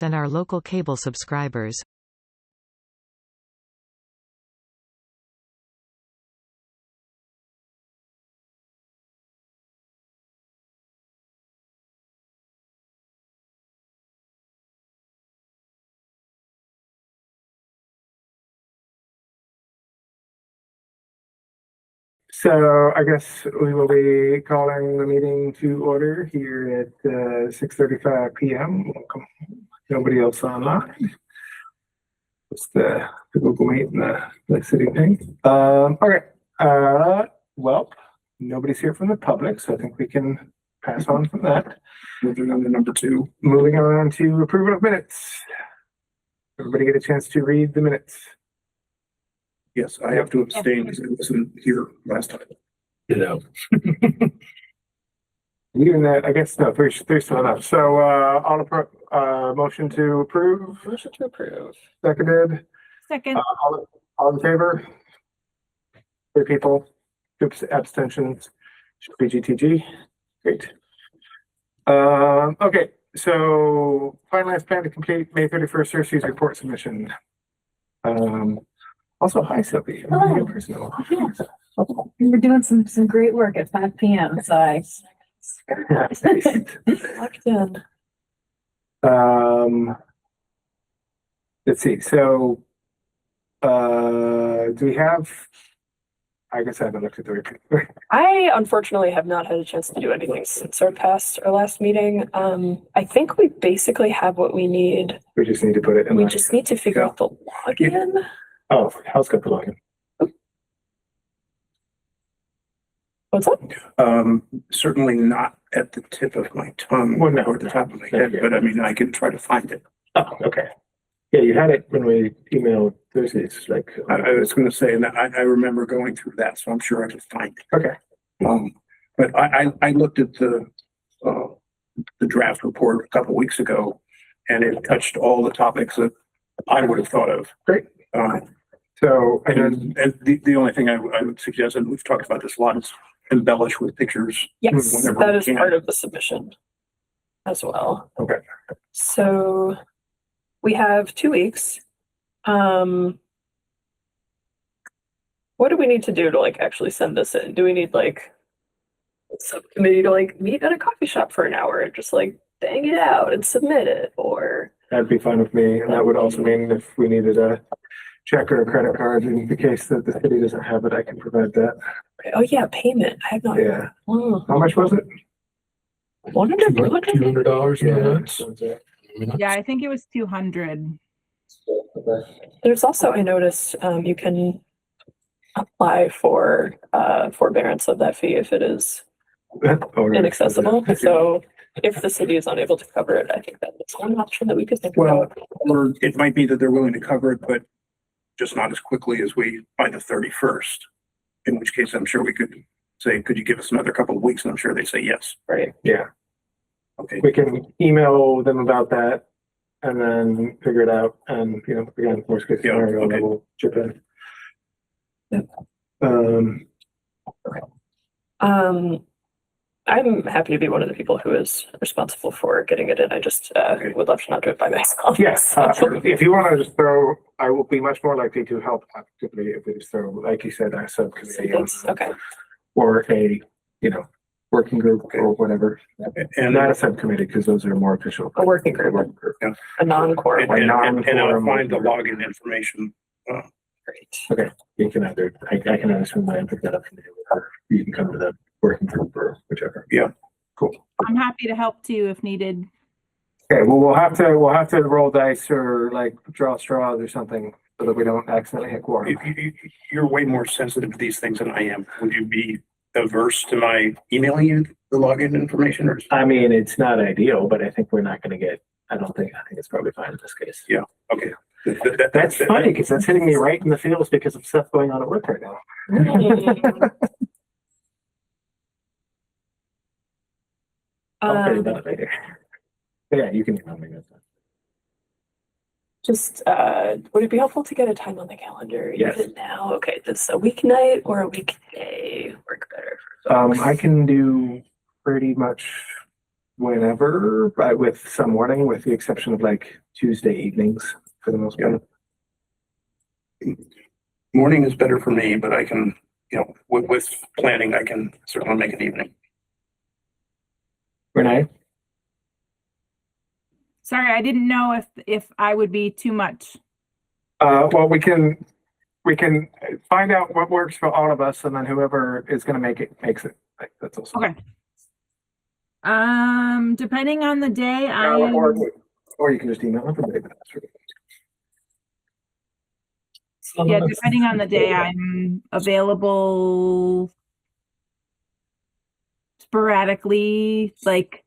than our local cable subscribers. So I guess we will be calling the meeting to order here at 6:35 p.m. Welcome. Nobody else online. It's the Google Meet and the city thing. Okay. Well, nobody's here from the public, so I think we can pass on from that. Moving on to number 2. Moving on to approval of minutes. Everybody get a chance to read the minutes. Yes, I have to abstain because I wasn't here last time. You know. Even that, I guess, no, there's still enough. So, motion to approve. Motion to approve. Seconded. Second. All in favor? 3 people. 2 abstentions. Should be GTG. Great. Okay. So, finalized plan to complete May 31st Cersei's report submission. Also, hi, Sophie. Hello. We were doing some great work at 5 p.m. So I locked in. Let's see. So, do we have? I guess I haven't looked at the report. I unfortunately have not had a chance to do anything since our last meeting. I think we basically have what we need. We just need to put it in. We just need to figure out the login. Oh, Hal's got the login. What's that? Certainly not at the tip of my tongue Well, no, or the top of my head, but I mean, I can try to find it. Oh, okay. Yeah, you had it when we emailed Thursdays. Like, I was going to say, and I remember going through that, so I'm sure I can find it. Okay. But I looked at the draft report a couple weeks ago, and it touched all the topics that I would have thought of. Great. So, And the only thing I would suggest, and we've talked about this a lot, is embellish with pictures. Yes, whenever that we is can. part of the submission as well. Okay. So we have 2 weeks. What do we need to do to like actually send this in? Do we need like a subcommittee to like meet at a coffee shop for an hour and just like bang it out and submit it, or? that'd be fine with me. And that would also mean if we needed a check or a credit card in the case that the city doesn't have it, I can provide that. Oh yeah, payment. I have not. Yeah. Oh, How much was it? 100, 200? $200. Yeah, I think it was 200. There's also, I noticed, you can apply for forbearance of that fee if it is inaccessible. So if the city is unable to cover it, I think that is one option that we could think Well, about. or it might be that they're willing to cover it, but just not as quickly as by the 31st. In which case, I'm sure we could say, could you give us another couple of weeks? And I'm sure they say yes. Right. Yeah. Okay. We can email them about that and then figure it out. And, again, worst case scenario, okay. we'll chip in. Yep. Um, I'm happy to be one of the people who is responsible for getting it in. I just would love to not do it by myself. yes. If you want to just throw, I will be much more likely to help actively if we just throw, like you said, a subcommittee Okay. or a, working group or whatever. And Not a subcommittee because those are more official. A working group. Yeah. A non-core and one. I'll find the login information. Great. Okay, you can either, I can understand why I picked that up from you, or you can come to the working group or whichever. Yeah. Cool. I'm happy to help too if needed. Okay, well, we'll have to roll dice or like draw straws or something so that we don't accidentally hit quorum. You're way more sensitive to these things than I am. Would you be averse to my emailing you the login information, or? I mean, it's not ideal, but I think we're not going to get, I think it's probably fine in this case. Yeah. Okay. That's funny because that's hitting me right in the feels because of stuff going on at work right now. I'll tell you about it later. But yeah, you can email me. Just, would it be helpful to get a time on the calendar? Yes. Even now? Okay, does a weeknight or a weekday work better? I can do pretty much whenever, with some morning, with the exception of like Tuesday evenings for the most part. Morning is better for me, but I can, with planning, I can certainly make an evening. Renee? Sorry, I didn't know if I would be too much. Well, we can find out what works for all of us, and then whoever is going to make it makes it. Like, that's also Okay. Depending on the day, or you can just email everybody. yeah, depending on the day, I'm available sporadically. Like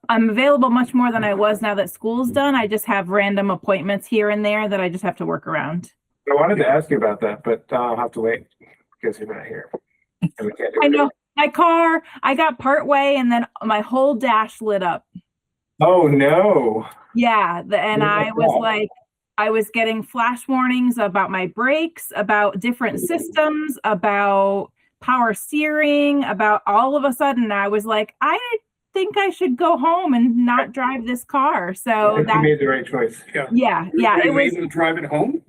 I'm available much more than I was now that school's done. I just have random appointments here and there that I just have to work around. I wanted to ask you about that, but I'll have to wait because you're not here. And we can't do I it. know my car, I got part way and then my whole dash lit up. Oh no. Yeah, and Yeah, I was yeah. like, I was getting flash warnings about my brakes, about different systems, about power steering, about all of a sudden I was like, I think I should go home and not drive this car. So I think you made the right choice. yeah, Were it you was. able to drive it home?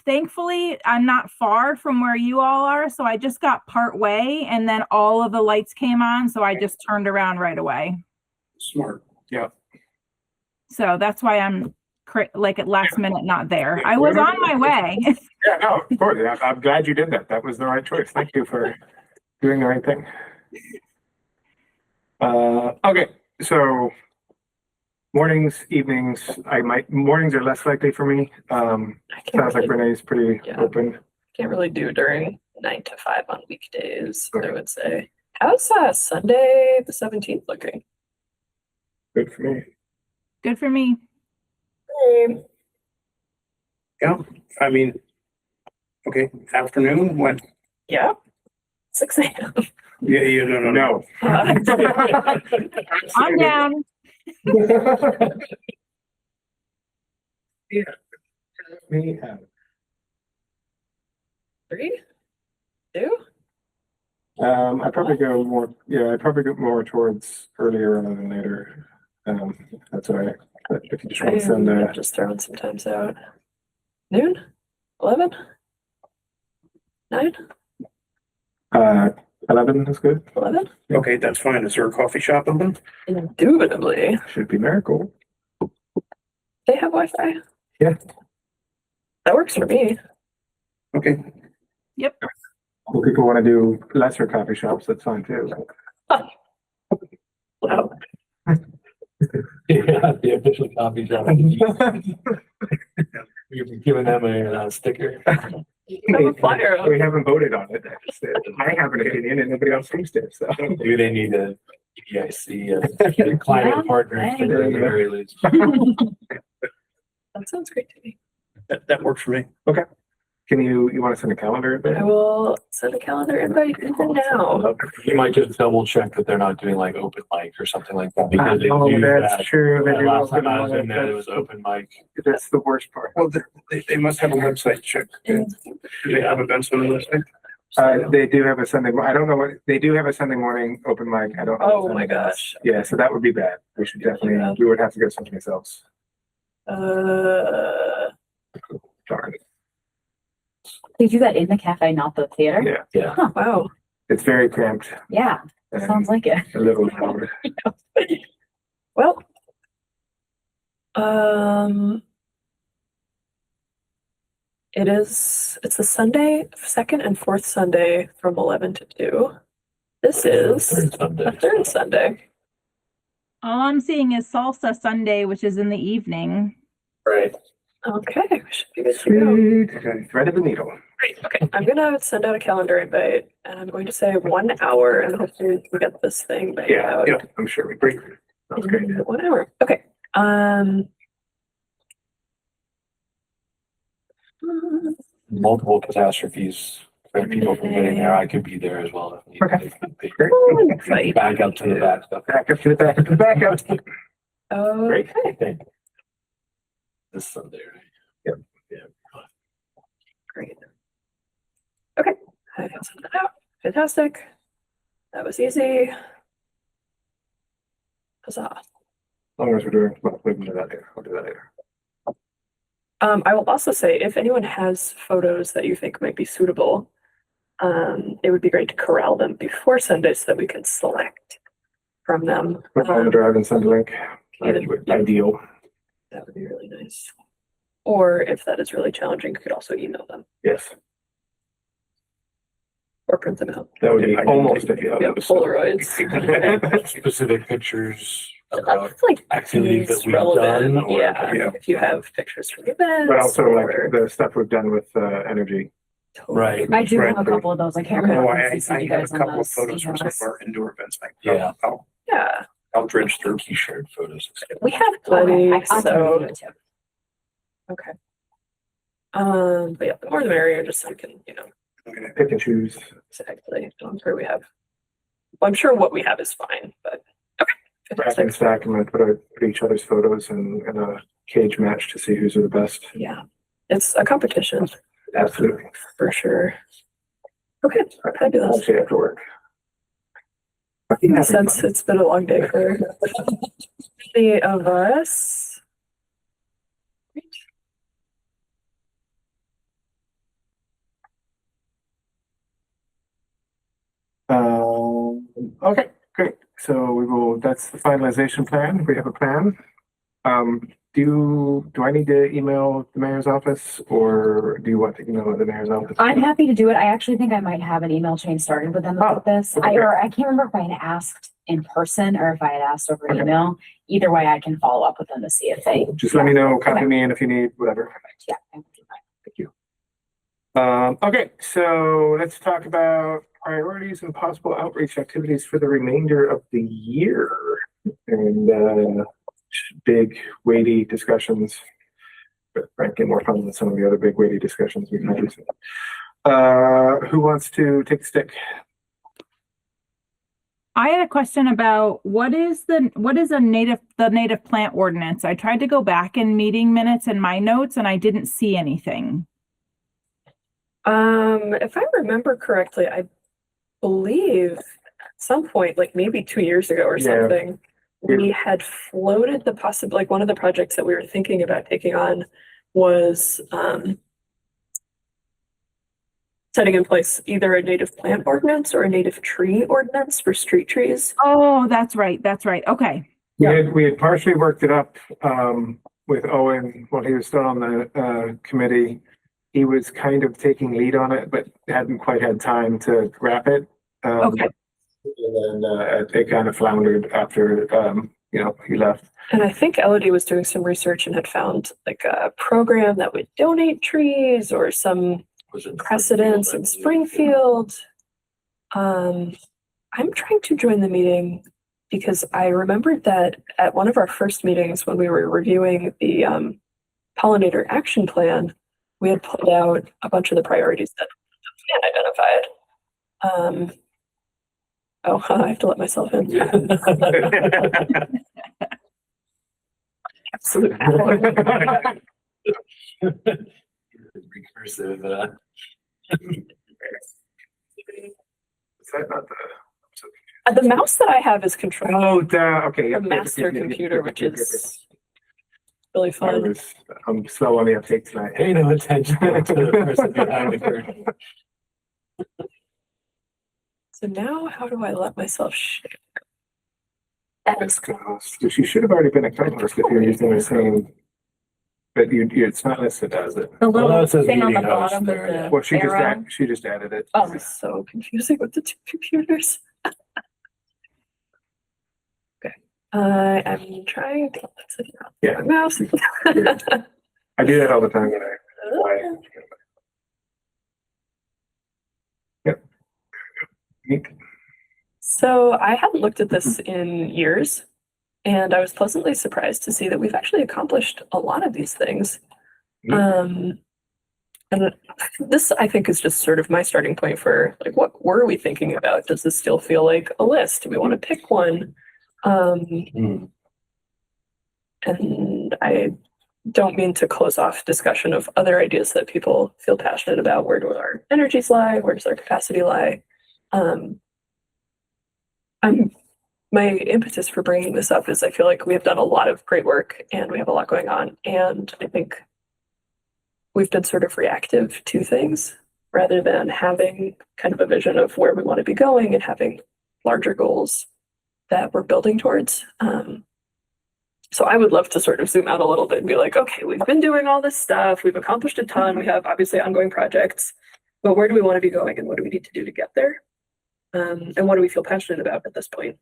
Thankfully, I'm not far from where you all are, so I just got part way and then all of the lights came on, so I just turned around right away. Smart. Yeah. So that's why I'm like at last minute not there. I was on my way. Yeah, no, of course. Yeah, I'm glad you did that. That was the right choice. Thank you for doing the right thing. Okay, so mornings, evenings, mornings are less likely for me. I can't Sounds like really, Renee's pretty Yeah. open. can't really do during 9 to 5 on weekdays, Okay. I would say. How's Sunday the 17th looking? Good for me. Good for me. Yeah, I mean, okay, afternoon, when? Yeah. 6 a.m. Yeah, no. I'm down. Yeah. Me, 3? 2? I probably go more. Yeah, I probably go more towards earlier rather than later. That's all right. But if you just want to send I'm just throwing some times out. Noon? 11? 9? 11 is good. 11? Okay, that's fine. Is there a coffee shop open? Indubitably. Should be Miracle. They have Wi-Fi. Yeah. That works for me. Okay, Well, people want to do lesser coffee shops. That's fine too. Wow. Yeah, the official coffee shop. You've given them a sticker. You can have a flyer. We haven't voted on it. I have an opinion and nobody else seems to. So Maybe they need a EIC, climate partner sticker at the very least. That sounds great to me. that works for me. can you want to send a calendar? I will send a calendar invite even now. You might just double check that they're not doing like open mic or something like that. Because they Oh, do that's that. true. They Yeah, do last open time I was mic. in there, it was open mic. That's the worst part. Well, they must have a website check. Do they have events on the website? They do have a Sunday. I don't know what they do have a Sunday morning open mic. I don't know. Oh what my Sunday is. gosh. Yeah, so that would be bad. We should definitely. We would have to go someplace else. Darn. They do that in the cafe, not the theater? Yeah, Wow. it's very cramped. Yeah, and sounds like it. a little loud. Well, it's the Sunday, second and fourth Sunday from 11 to 2. This is the third Sunday. All I'm seeing is Salsa Sunday, which is in the evening. Right. Okay, we should be good to go. Sweet. Okay, thread of the needle. Great. Okay, I'm gonna send out a calendar invite, and I'm going to say 1 hour, and hopefully we get this thing banged out. Yeah, I'm sure we break. That's great. in 1 hour. Okay. Multiple catastrophes. For people from getting there, I could be there as well. If Okay. needed. Great. Invite. Back up to the back stuff. Back up to the back up to the back up. Okay. Okay. This Sunday, right? Great. Okay, I will send that out. Fantastic. That was easy. Huzzah. As long as we're doing, well, we can do that later. We'll do that later. I will also say, if anyone has photos that you think might be suitable, it would be great to corral them before Sunday so that we can select from them. Put on the drive and send a link. Ideal. That would be really nice. Or if that is really challenging, you could also email them Yes, or print them out. that would be I can almost take ideal. Yeah, Polaroids. Specific pictures about Like activities that these we've relevant, done or. yeah, if you have pictures from events. But also like or- the stuff we've done with energy. Right. I do Right. have a couple of those. I can't Oh, remember. I if I have a guys on couple of those photos from some of emails. our indoor events. Yeah. Yeah, I'll dredge through. He shared photos. we have Okay, plenty, I'll send so, you too. okay. But yeah, the more the merrier, just so we can, Pick and choose. exactly, I'm sure we have. Well, I'm sure what we have is fine, but, okay. Rack and stack them and put each other's photos in a cage match to see who's the best. Yeah, it's a competition, Absolutely. for sure. Okay, fabulous. Mostly after work. Since it's been a long day for many of us. Okay, great. So we will, that's the finalization plan. We have a plan. Do I need to email the mayor's office or do you want to email the mayor's office? I'm happy to do it. I actually think I might have an email chain started with them about this. okay. I can't remember if I had asked in person or if I had asked over email. Either way, I can follow up with them to see if they. Just let me know, copy me in if you need, whatever. Yeah. I will do that. Thank you. Okay, so let's talk about priorities and possible outreach activities for the remainder of the year. And big weighty discussions, but frankly more fun than some of the other big weighty discussions we've had recently. Who wants to take the stick? I had a question about what is the native plant ordinance? I tried to go back in meeting minutes and my notes and I didn't see anything. If I remember correctly, I believe at some point, like maybe 2 years ago or Yeah. something, we had floated the possibility, like one of the projects that we were thinking about taking on was setting in place either a native plant ordinance or a native tree ordinance for street trees. Oh, that's right. Okay. We had partially worked it up with Owen while he was still on the committee. He was kind of taking lead on it, but hadn't quite had time to wrap it. Okay. And then it kind of floundered after he left. And I think Elodie was doing some research and had found like a program that would donate trees or some precedents in Springfield. I'm trying to join the meeting because I remembered that at one of our first meetings when we were reviewing the pollinator action plan, we had pulled out a bunch of the priorities that the plan identified. Oh, I have to let myself in. Absolute hour. Recursive. Is that not the? The mouse that I have is controlled Okay. from master computer, which is really fun. I'm slow on the uptake tonight. Pay no attention to the person behind the curtain. So now how do I let myself share? As co-host. You should have already been a co-host if you're using the same. But it's not listed as it. The Well, little it says thing on the meeting host bottom with there, the Well, she arrow. just added it. Oh, it's so confusing with the two computers. Okay. I'm trying to Yeah. my mouse. I do that all the time when I. Yep. Neat. So I hadn't looked at this in years, and I was pleasantly surprised to see that we've actually accomplished a lot of these things. And this, I think, is just sort of my starting point for like, what were we thinking about? Does this still feel like a list? Do we want to pick one? And I don't mean to close off discussion of other ideas that people feel passionate about. Where do our energies lie? Where does our capacity lie? I'm my impetus for bringing this up is I feel like we have done a lot of great work and we have a lot going on. And I think we've been sort of reactive to things rather than having kind of a vision of where we want to be going and having larger goals that we're building towards. So I would love to sort of zoom out a little bit and be like, okay, we've been doing all this stuff. We've accomplished a ton. We have obviously ongoing projects, but where do we want to be going and what do we need to do to get there? And what do we feel passionate about at this point?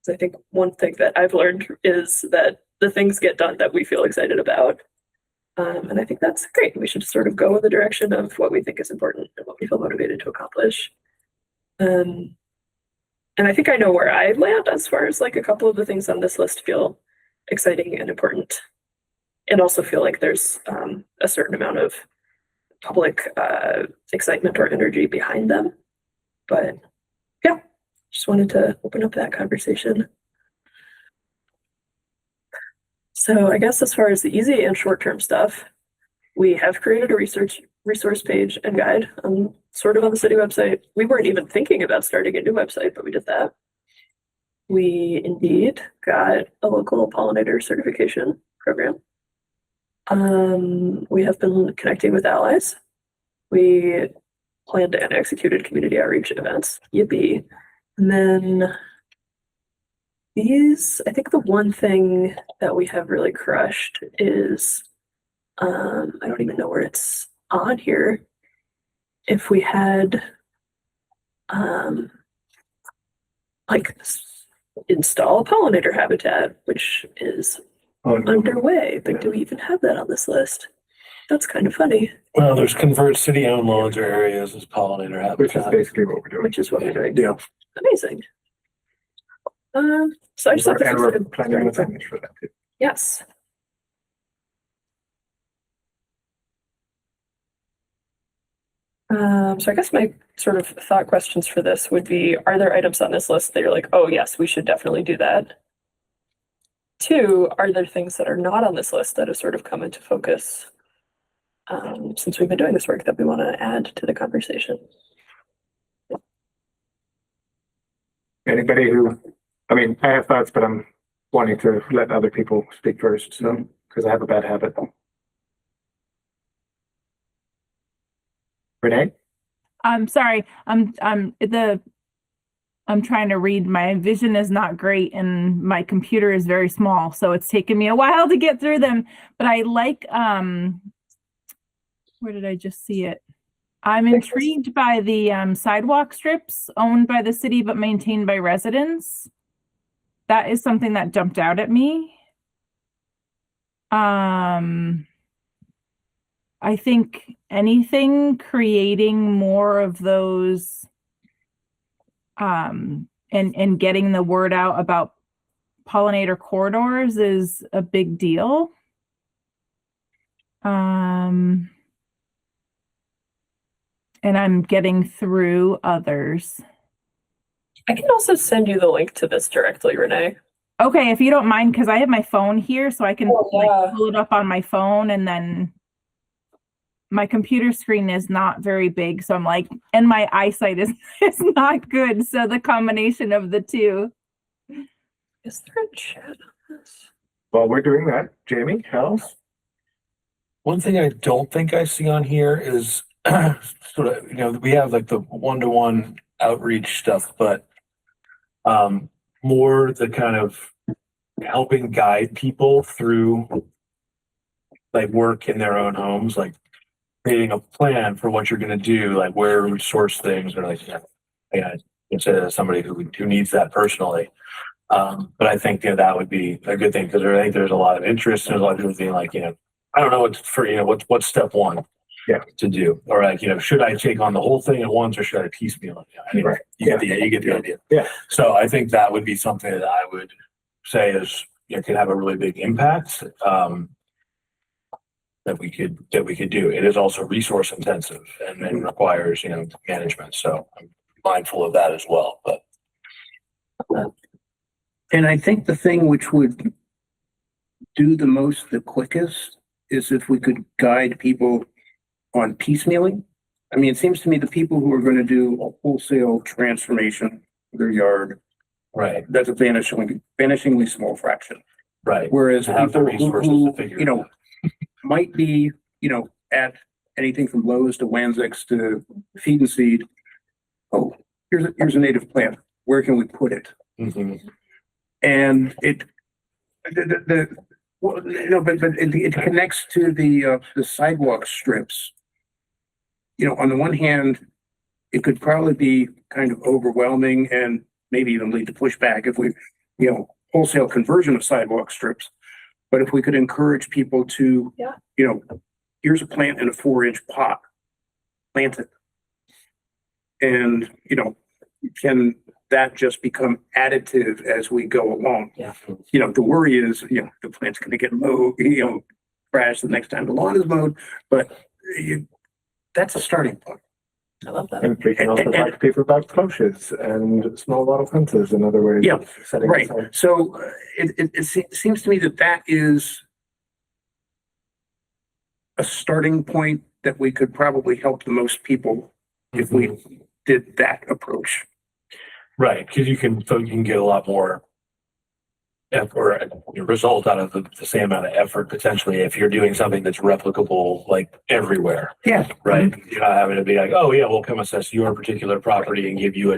So I think one thing that I've learned is that the things get done that we feel excited about. And I think that's great. We should sort of go in the direction of what we think is important and what we feel motivated to accomplish. And I think I know where I land as far as like a couple of the things on this list feel exciting and important, and also feel like there's a certain amount of public excitement or energy behind them. But yeah, just wanted to open up that conversation. So I guess as far as the easy and short-term stuff, we have created a resource page and guide sort of on the city website. We weren't even thinking about starting a new website, but we did that. We indeed got a local pollinator certification program. We have been connecting with allies. We planned and executed community outreach events. Yippee. And then I think the one thing that we have really crushed is, I don't even know where it's on here. If we had, like, install pollinator habitat, which is underway, but do we even have that on this list? That's kind of funny. Well, there's convert city-owned lawns or areas as pollinator habitat. Which is basically what we're doing. Which is what we're doing. Yeah. Amazing. So I just thought this And was we're a planning on signage for that too. yes. So I guess my sort of thought questions for this would be, are there items on this list that you're like, oh yes, we should definitely do that? 2, are there things that are not on this list that have sort of come into focus since we've been doing this work that we want to add to the conversation? Anybody I have thoughts, but I'm wanting to let other people speak first, so, because I have a bad habit. Renee? I'm sorry. I'm trying to read. My vision is not great and my computer is very small, so it's taken me a while to get through them. But I like where did I just see it? I'm intrigued by the sidewalk strips owned by the city but maintained by residents. That is something that jumped out at me. I think anything creating more of those and getting the word out about pollinator corridors is a big deal. And I'm getting through others. I can also send you the link to this directly, Renee. Okay, if you don't mind, because I have my phone here, so I can yeah. pull it up on my phone, and then my computer screen is not very big, so I'm like, and my eyesight is not good, so the combination of the two. Is there a chat on this? While we're doing that, Jamie, Hals? One thing I don't think I see on here is sort of, we have like the one-to-one outreach stuff, but more the kind of helping guide people through like work in their own homes, like creating a plan for what you're going to do, like where we source things, or like, instead of somebody who needs that personally. But I think that would be a good thing, because I think there's a lot of interest, and there's a lot of people being like, I don't know what's step one to do, or like, should I take on the whole thing at once, or should I piecemeal it? Right. You get the idea. Yeah. So I think that would be something that I would say is, can have a really big impact. That we could do. It is also resource intensive and requires, management. So I'm mindful of that as well. But And I think the thing which would do the quickest is if we could guide people on piecemealing. It seems to me the people who are going to do a wholesale transformation of their yard Right, That's a vanishingly small fraction. right. Whereas To have the people resources who, to figure you it know, out. might be, at anything from Lowe's to Wanzix to Feed and Seed. Oh, here's a native plant. Where can we put it? Mhm. And well, but it connects to the sidewalk strips. On the one hand, it could probably be kind of overwhelming and maybe even lead to pushback if we, wholesale conversion of sidewalk strips. But if we could encourage people to, Yeah. Here's a plant in a 4-inch pot, plant it. And, can that just become additive as we go along? Yeah. The worry is, the plant's gonna get mowed, crash the next time the lawn is mowed, but that's a starting point. I love that. And we can also talk to people about cloches and small wattle fences and other ways Yeah, of setting Right. aside. So it seems to me that is a starting point that we could probably help the most people if we did that approach. Right, because you can get a lot more or result out of the same amount of effort potentially if you're doing something that's replicable like everywhere, Yeah. right? You're not having to be like, oh yeah, we'll come assess your particular property and give you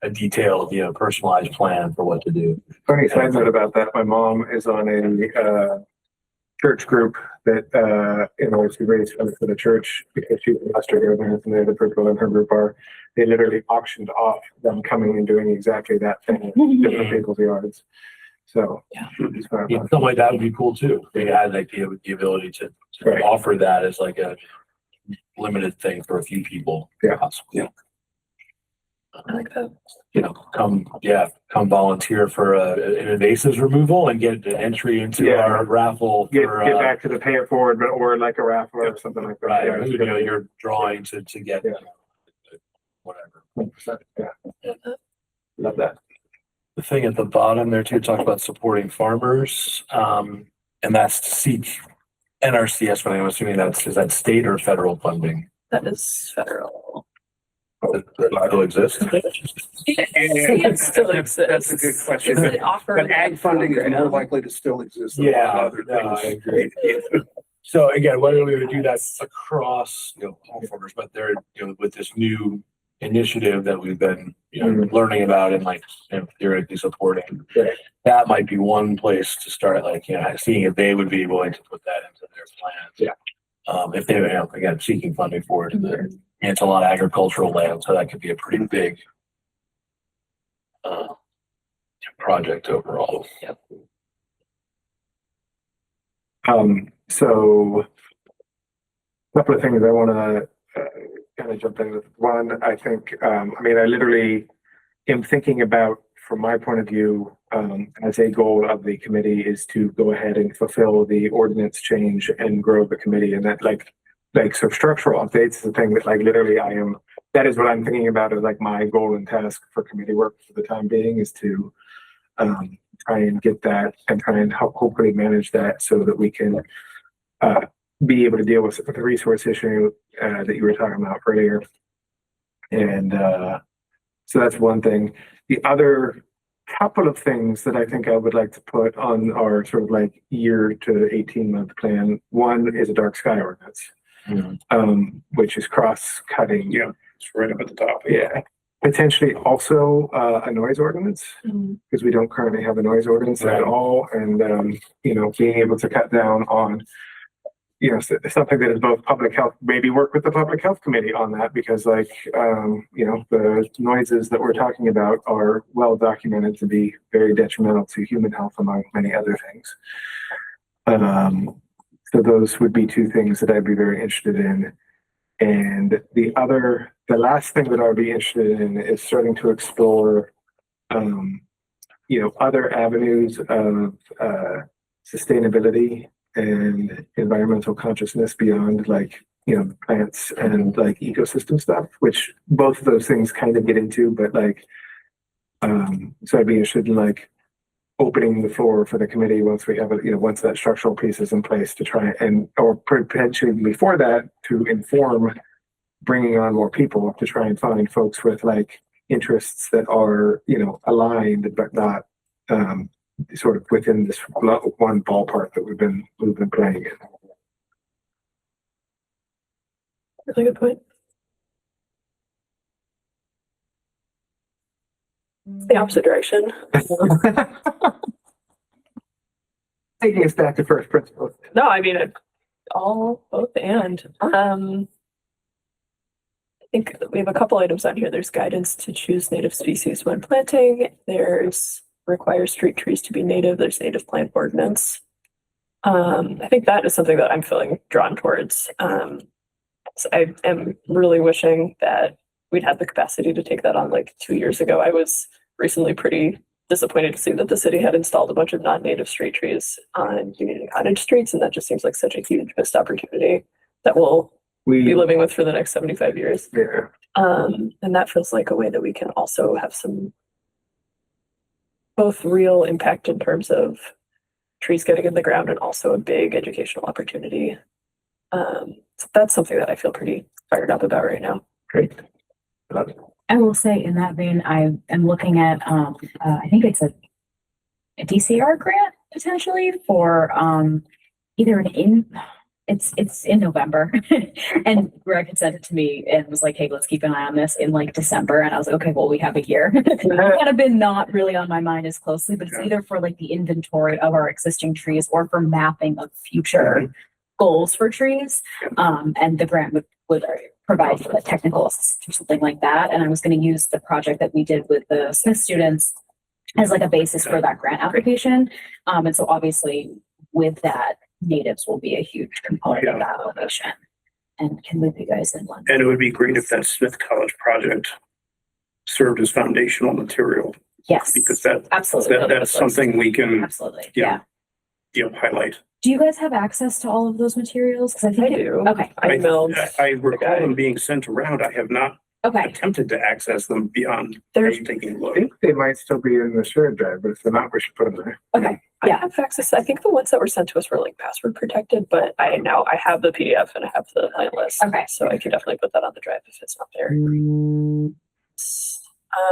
a detailed, personalized plan for what to do. Funny side note about that, my mom is on a church group that she raised funds for the church because she's a pastor here and the other people in her group are. They literally auctioned off them coming and doing exactly that thing in different people's yards. So Yeah. Something like that would be cool too. They had like the ability to Right. offer that as like a limited thing for a few people. Yeah. Possibly. Yeah. I like that. Come volunteer for an invasives removal and get an entry into Yeah. our raffle Get for back to the pay it forward, but or like a raffle or something like that. right. Yeah, it's You're drawing to get Yeah. whatever. 100%. Yeah. Love that. The thing at the bottom there too, talk about supporting farmers, and that's to seek NRCS funding. I'm assuming is that state or federal funding? That is federal. That still exists? It still That's a good exists. question. Is it offered? But ag funding is more likely to still exist than a lot of other Yeah, I things. agree. So again, whether we would do that across, all farmers, but there, with this new initiative that we've been, learning about and like theoretically supporting, Yeah. that might be one place to start, like, seeing if they would be willing to put that into their plans. Yeah. If they, again, seeking funding for it. It's a lot of agricultural land, so that could be a pretty big project overall. Yep. So a couple of things I want to kind of jump in with. One, I think, I literally am thinking about, from my point of view, as a goal of the committee is to go ahead and fulfill the ordinance change and grow the committee. And that so structural updates is the thing that literally that is what I'm thinking about as my goal and task for committee work for the time being is to try and get that and try and hopefully manage that so that we can be able to deal with the resource issue that you were talking about earlier. And so that's one thing. The other couple of things that I think I would like to put on our sort of year to 18-month plan. One is a dark sky ordinance, which is cross-cutting. Yeah, it's right up at the top. Yeah. Potentially also a noise ordinance, because we don't currently have a noise ordinance at all. And, being able to cut down on, something that is both public health, maybe work with the public health committee on that, because the noises that we're talking about are well documented to be very detrimental to human health, among many other things. So those would be two things that I'd be very interested in. And the last thing that I'd be interested in is starting to explore, other avenues of sustainability and environmental consciousness beyond plants and ecosystem stuff, which both of those things kind of get into, but so I'd be interested in opening the floor for the committee once we have it, once that structural piece is in place to try or potentially before that to inform bringing on more people to try and find folks with interests that are, aligned, but not, sort of within this one ballpark that we've been playing in. Really good point. It's the opposite direction. Taking us back to first principles. No, I mean, both and. I think we have a couple items on here. There's guidance to choose native species when planting. There's require street trees to be native. There's native plant ordinance. I think that is something that I'm feeling drawn towards. So I am really wishing that we'd had the capacity to take that on like 2 years ago. I was recently pretty disappointed to see that the city had installed a bunch of non-native street trees on Union and Cottage streets, and that just seems like such a huge missed opportunity that we'll be living with for the next 75 years. Yeah. And that feels like a way that we can also have some both real impact in terms of trees getting in the ground and also a big educational opportunity. So that's something that I feel pretty fired up about right now. Great. I will say in that vein, I am looking at, I think it's a DCR grant potentially for, either it's in November and Greg had sent it to me and was like, hey, let's keep an eye on this in like December. And I was like, okay, well, we have a year. Kind of been not really on my mind as closely, but it's either for like the inventory of our existing trees or for mapping of future goals for trees. And the grant would provide for the technical assistance or something like that. And I was going to use the project that we did with the Smith students as like a basis for that grant application. And so obviously with that, natives will be a huge component of that application and can loop you guys in one. And it would be great if that Smith College project served as foundational material, Yes, because that absolutely. that's something we can Absolutely. Yeah. Yeah. Highlight. Do you guys have access to all of those materials? Because I think I do. Okay. I emailed. I recall them being sent around. I have not Okay. attempted to access them beyond There's taking a I look. think they might still be in the shared drive, but if they're not, we should put them there. Okay. I Yeah. have access. I think the ones that were sent to us were like password protected, but I have the PDF and I have the client list. Okay. So I can definitely put that on the drive if it's not there.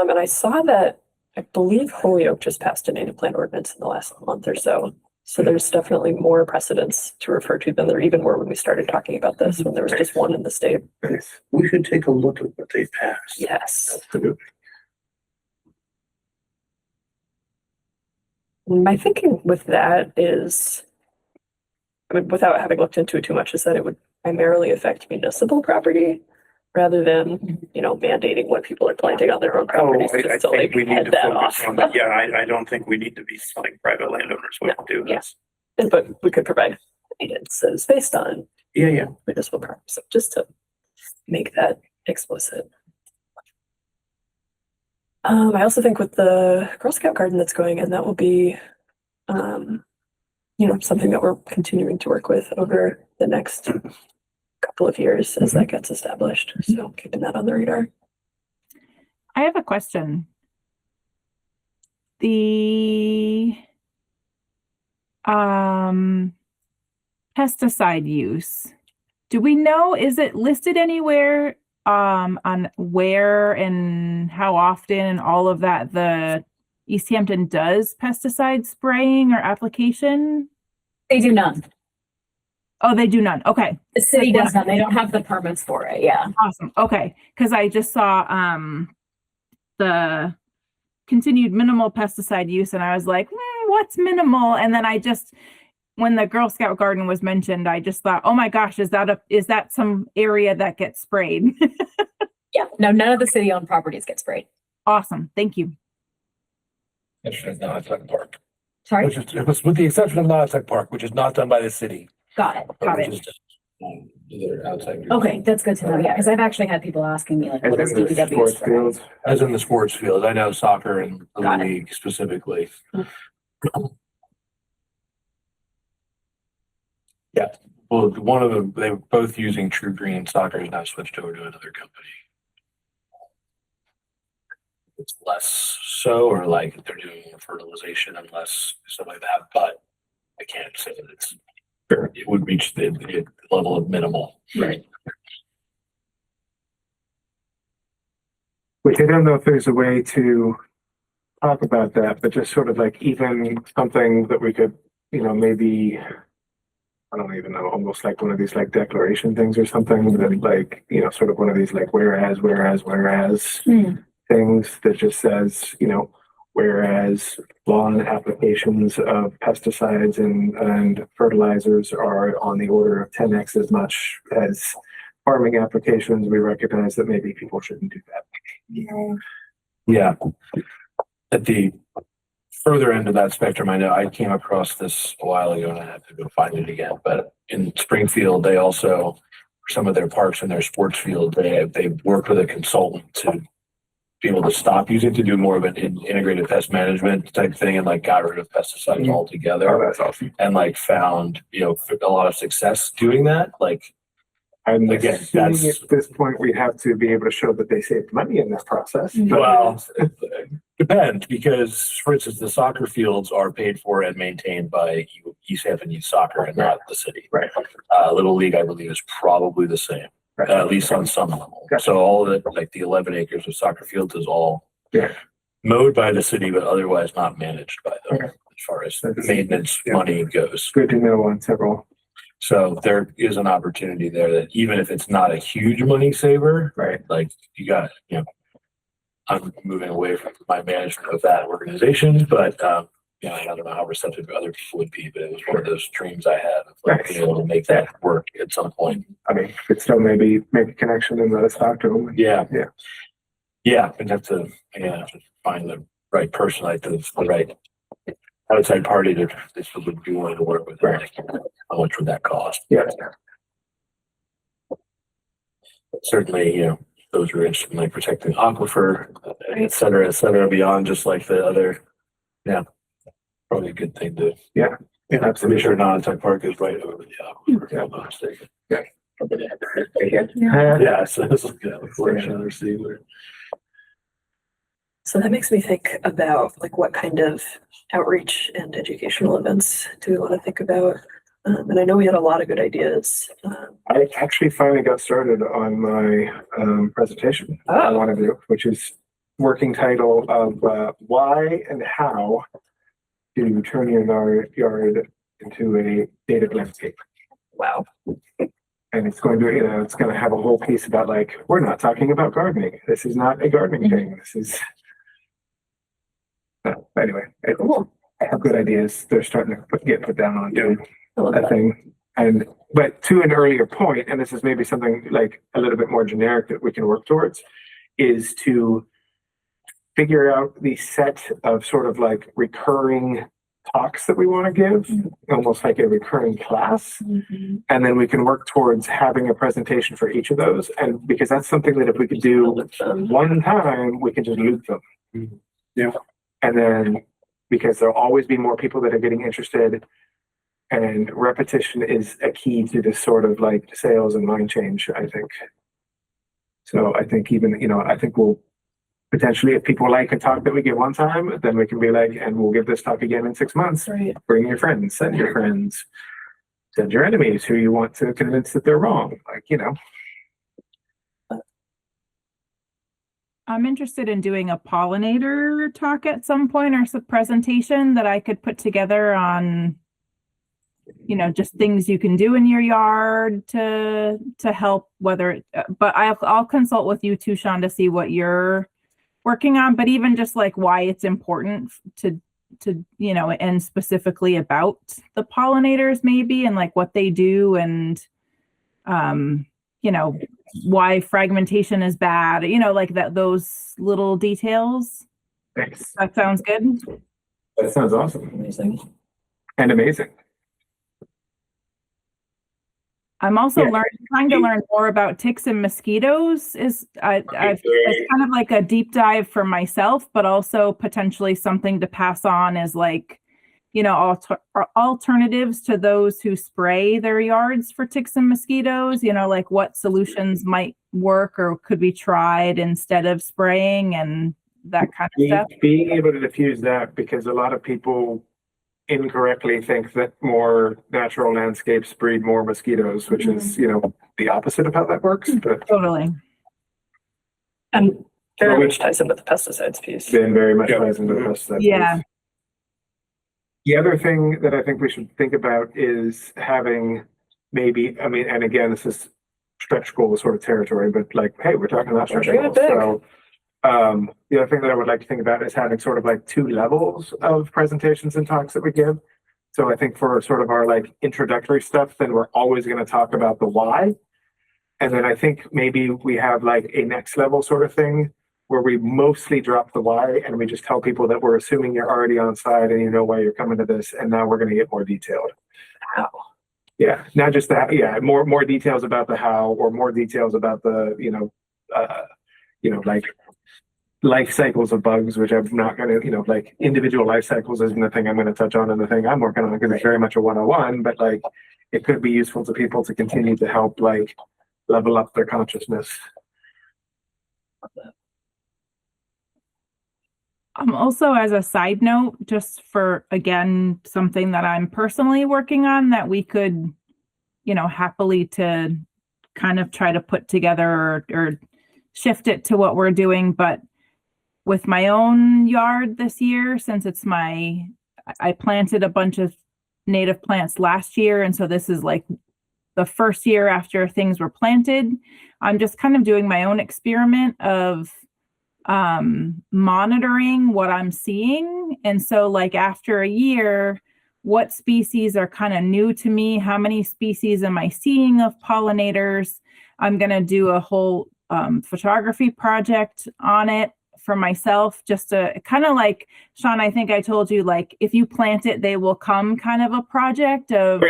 And I saw that I believe Holyoke just passed a native plant ordinance in the last month or so. So there's definitely more precedents to refer to than there even were when we started talking about this, when there was just one in the state. Nice. We should take a look at what they passed. Yes. Absolutely. My thinking with that is, I mean, without having looked into it too much, is that it would primarily affect municipal property rather than, mandating what people are planting on their own properties. I Just to think like we need head to that focus off. on that. Yeah, I don't think we need to be telling private landowners what to do. yeah. But we could provide guidances based on Yeah. municipal property. So just to make that explicit. I also think with the Girl Scout garden that's going in, that will be, something that we're continuing to work with over the next couple of years as that gets established. So keeping that on the radar. I have a question. The pesticide use. Do we know, is it listed anywhere on where and how often and all of that the Easthampton does pesticide spraying or application? They do none. Oh, they do none. Okay. The city does none. They don't have the permits for it. Yeah. Awesome. Okay. Because I just saw the continued minimal pesticide use and I was like, what's minimal? And then when the Girl Scout garden was mentioned, I just thought, oh my gosh, is that some area that gets sprayed? Yeah. No, none of the city owned properties get sprayed. Awesome. Thank you. It's not Tech Park. Sorry. It was with the exception of Tech Park, which is not done by the city. Got it. Got which it. is just, either outside. Okay. That's good to know. Yeah. Because I've actually had people asking me like, As what in is the DPW sports spray? fields. As in the sports field. I know soccer and the Got it. league specifically. Yeah. Well, one of them, they were both using True Green. Soccer has now switched over to another company. It's less so, or like they're doing more fertilization and less stuff like that, but I can't say that it would reach the level of minimal. Right. which I don't know if there's a way to talk about that, but just sort of like even something that we could, maybe, I don't even know, almost like one of these like declaration things or something that like, sort of one of these like whereas things that just says, whereas lawn applications of pesticides and fertilizers are on the order of 10x as much as farming applications, we recognize that maybe people shouldn't do that. Yeah. At the further end of that spectrum, I know I came across this a while ago and I have to go find it again, but in Springfield, they also, for some of their parks and their sports field, they worked with a consultant to be able to stop using to do more of an integrated pest management type thing and like got rid of pesticides altogether. Oh, that's awesome. And like found, a lot of success doing that. Like, I'm again, assuming that's at this point, we have to be able to show that they saved money in this process. well, depends because, for instance, the soccer fields are paid for and maintained by Easthampton Youth Soccer and not the city. Right. Little League, I believe, is probably the same, at least on some level. Gotcha. So all of it, like the 11 acres of soccer fields, is all Yeah. mowed by the city, but otherwise not managed by them Okay. as far as That's- maintenance yeah. money goes. Good to know on several. So there is an opportunity there that even if it's not a huge money saver, Right. like you got, I'm moving away from my management of that organization, but, I don't know how receptive other people would be, but it was one of those dreams I had of like being able to make that work at some point. I mean, if it's still maybe make a connection and let us talk to them. Yeah. Yeah. Yeah. And have to find the right person, like the right outside party that this would be willing to work with. Right. Like, how much would that cost? Yeah. Certainly, those who are interested in like protecting aquifer, et cetera, beyond just like the other, probably a good thing to. Yeah, Pretty absolutely. sure Nontuck Park is right over the aquifer, if I'm not mistaken. Yeah. Yeah, so it's like a collection of receiver. So that makes me think about like what kind of outreach and educational events do we want to think about? And I know we had a lot of good ideas. I actually finally got started on my presentation I want to do, which is working title of why and how to turn your yard into a native landscape. Wow. And it's going to, it's going to have a whole piece about like, we're not talking about gardening. This is not a gardening thing. This is, anyway, I have good ideas. They're starting to get put down on I love a that. thing. But to an earlier point, and this is maybe something like a little bit more generic that we can work towards, is to figure out the set of sort of like recurring talks that we want to give, almost like a recurring class. And then we can work towards having a presentation for each of those. And because that's something that if we could do one time, we can just loop them. Yeah. And then because there'll always be more people that are getting interested, and repetition is a key to this sort of like sales and mind change, I think. So I think even, I think we'll potentially, if people like a talk that we give one time, then we can be like, and we'll give this talk again in 6 months. Right. Bring your friends, send your friends, send your enemies who you want to convince that they're wrong. Like, I'm interested in doing a pollinator talk at some point or some presentation that I could put together on, just things you can do in your yard to help, whether, but I'll consult with you too, Sean, to see what you're working on, but even just like why it's important to, and specifically about the pollinators maybe, and like what they do and, why fragmentation is bad, like that, those little details. thanks. That sounds good. That sounds awesome Amazing. and amazing. I'm also Yeah. trying to learn more about ticks and mosquitoes. It's kind of like a deep dive for myself, but also potentially something to pass on as like, alternatives to those who spray their yards for ticks and mosquitoes, like what solutions might work or could be tried instead of spraying and that kind of stuff. Being able to diffuse that, because a lot of people incorrectly think that more natural landscapes breed more mosquitoes, which is, the opposite of how that works. But Totally. And Very Well, much ties in with the pesticides piece. been very much Yeah. ties into the pesticide. Yeah. piece. The other thing that I think we should think about is having maybe, I mean, and again, this is stretch goal sort of territory, but like, hey, we're talking about stretch Dream it goals. big. So, the other thing that I would like to think about is having sort of like 2 levels of presentations and talks that we give. So I think for sort of our like introductory stuff, then we're always going to talk about the why. And then I think maybe we have like a next level sort of thing where we mostly drop the why and we just tell people that we're assuming you're already on site and you know why you're coming to this. And now we're going to get more detailed. How? Yeah, not just that. Yeah, more details about the how, or more details about the like life cycles of bugs, which I'm not going to, like individual life cycles isn't the thing I'm going to touch on in the thing I'm working on because it's very much a 101. But like, it could be useful to people to continue to help like level up their consciousness. Also, as a side note, just for, again, something that I'm personally working on that we could, happily to kind of try to put together or shift it to what we're doing. But with my own yard this year, since I planted a bunch of native plants last year. And so this is like the first year after things were planted. I'm just kind of doing my own experiment of monitoring what I'm seeing. And so like after a year, what species are kind of new to me? How many species am I seeing of pollinators? I'm going to do a whole photography project on it for myself, just to kind of like, Sean, I think I told you, like, if you plant it, they will come kind of a project of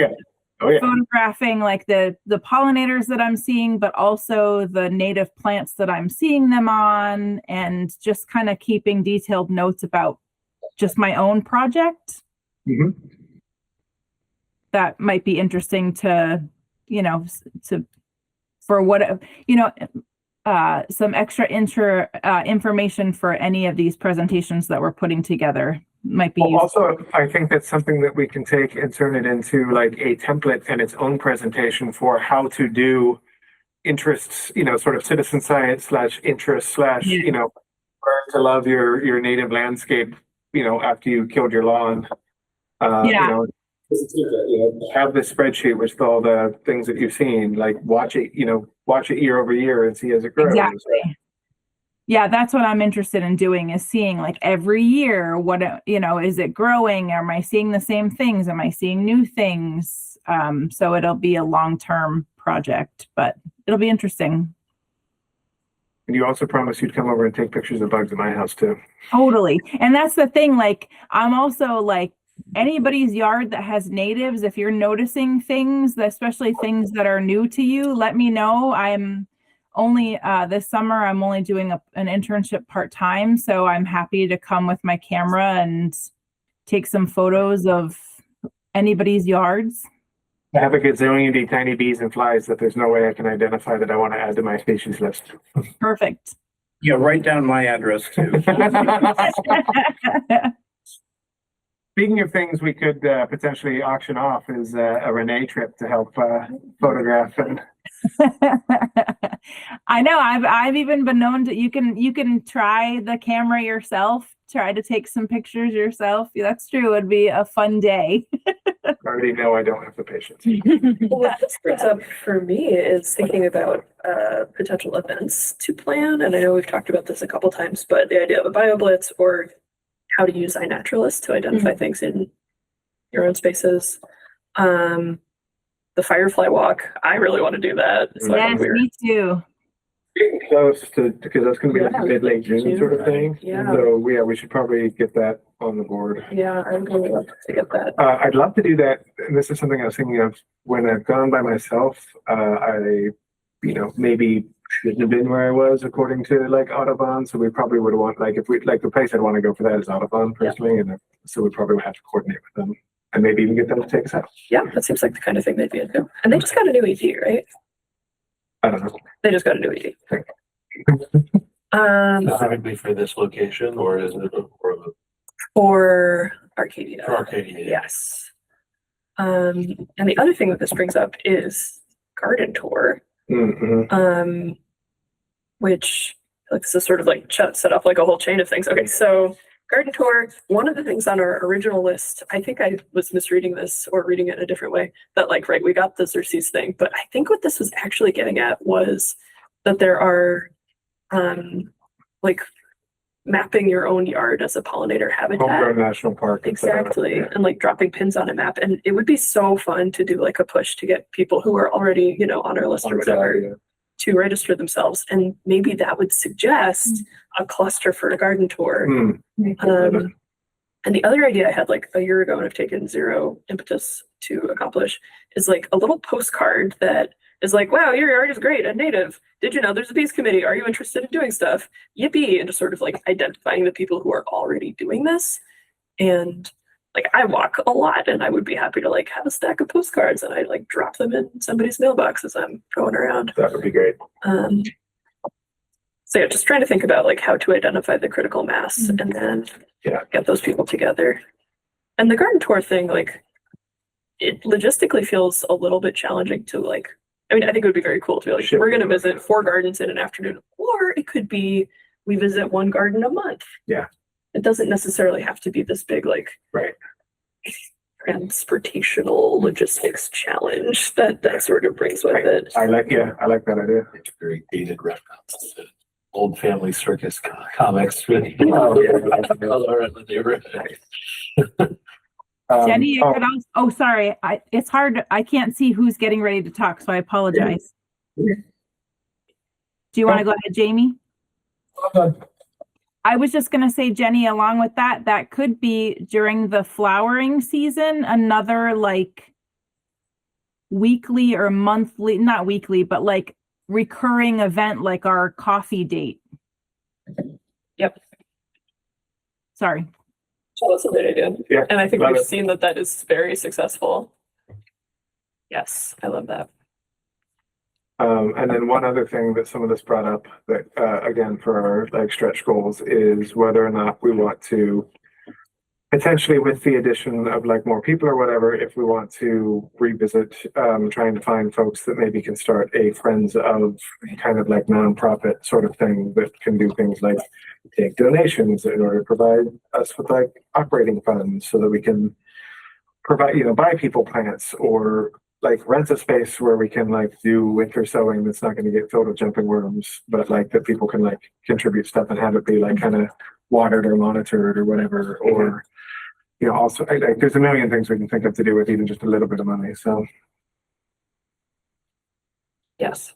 photographing like the pollinators that I'm seeing, but also the native plants that I'm seeing them on, and just kind of keeping detailed notes about just my own project. Mm-hmm. That might be interesting to, for what, some extra information for any of these presentations that we're putting together might be useful. Also, I think that's something that we can take and turn it into like a template and its own presentation for how to do interests, sort of citizen science / interest / learn to love your native landscape, after you killed your lawn. Have this spreadsheet with all the things that you've seen, like watch it year over year and see as it grows. Exactly. Yeah, that's what I'm interested in doing, is seeing like every year, what, is it growing? Am I seeing the same things? Am I seeing new things? So it'll be a long-term project, but it'll be interesting. And you also promised you'd come over and take pictures of bugs at my house too. Totally. And that's the thing, like, I'm also like, anybody's yard that has natives, if you're noticing things, especially things that are new to you, let me know. I'm only this summer I'm only doing an internship part-time, so I'm happy to come with my camera and take some photos of anybody's yards. I have a gazillion tiny bees and flies that there's no way I can identify that I want to add to my species list. Perfect. Yeah, write down my address too. Speaking of things we could potentially auction off is a Renee trip to help photograph and. I know. I've even been known to. You can try the camera yourself. Try to take some pictures yourself. That's true. It'd be a fun day. I already know I don't have the patience. Well, what this brings up for me is thinking about potential events to plan. And I know we've talked about this a couple times, but the idea of a BioBlitz or how to use iNaturalist to identify things in your own spaces. The Firefly Walk, I really want to do that. So yes, me too. Getting close to, because that's going to be like a mid-late June sort of thing. Yeah. So we should probably get that on the board. Yeah, I'm going to love to get that. I'd love to do that. And this is something I was thinking of when I've gone by myself. I maybe shouldn't have been where I was according to like Audubon. So we probably would want, like, if we like the place I'd want to go for that is Audubon personally. And so we probably would have to coordinate with them and maybe even get them to take us out. Yeah, that seems like the kind of thing they'd be into. And they just got a new ED, right? I don't know. They just got a new ED. Specifically for this location, or is it For Arcadia. for Arcadia? Yes. And the other thing that this brings up is garden tour, Mm-hmm. which like this is sort of like set up like a whole chain of things. Okay, so garden tour, one of the things on our original list, I think I was misreading this or reading it in a different way, that like, right, we got the Xerces thing, but I think what this was actually getting at was that there are like mapping your own yard as a pollinator habitat. Homegrown National Park. Exactly. Yeah. And like dropping pins on a map. And it would be so fun to do like a push to get people who are already, you know, on our list or whatever to register themselves. And maybe that would suggest a cluster for a garden tour. And the other idea I had like a year ago and I've taken zero impetus to accomplish is like a little postcard that is like, wow, your yard is great and native. Did you know there's a peace committee? Are you interested in doing stuff? Yippee. And just sort of like identifying the people who are already doing this. And like I walk a lot and I would be happy to like have a stack of postcards and I like drop them in somebody's mailbox as I'm going around. That would be great. So yeah, just trying to think about like how to identify the critical mass and then get those people together. And the garden tour thing, like it logistically feels a little bit challenging to like, I mean, I think it would be very cool to be like, we're going to visit 4 gardens in an afternoon, or it could be we visit 1 garden a month. Yeah. It doesn't necessarily have to be this big, like, transportational logistics challenge that sort of brings with it. I like that idea. It's very dated reference to old family circus comics. Color in the neighborhood. Jenny, you could also, sorry. It's hard. I can't see who's getting ready to talk, so I apologize. Do you want to go ahead, Jamie? I was just going to say, Jenny, along with that, that could be during the flowering season, another like weekly or monthly, not weekly, but like recurring event like our coffee date. Yep. Sorry. Oh, that's a great idea. Yeah. And I think Love we've it. seen that is very successful. Yes, I love that. And then one other thing that some of this brought up that, again, for our like stretch goals is whether or not we want to potentially with the addition of like more people or whatever, if we want to revisit, trying to find folks that maybe can start a Friends of kind of like nonprofit sort of thing that can do things like take donations in order to provide us with like operating funds so that we can provide, you know, buy people plants or like rent a space where we can like do winter sowing that's not going to get filled with jumping worms, but like that people can like contribute stuff and have it be like kind of watered or monitored or whatever, or you know, also like there's a million things we can think of to do with even just a little bit of money. So Yes.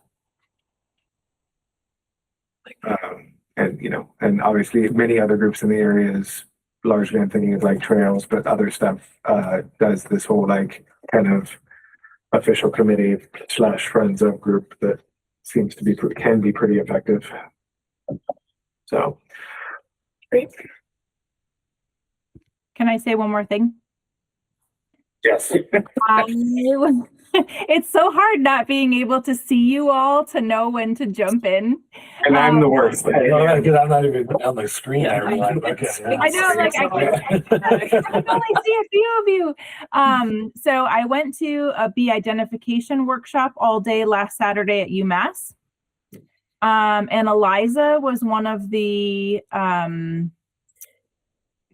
and you know, and obviously many other groups in the areas, largely I'm thinking of like trails, but other stuff does this whole like kind of official committee / friends of group that seems to be can be pretty effective. So Great. Can I say one more thing? yes. It's so hard not being able to see you all to know when to jump in. And I'm the worst. I'm not even on the screen. I realize. Okay. I know, like I can only see a few of you. So I went to a bee identification workshop all day last Saturday at UMass. And Eliza was one of the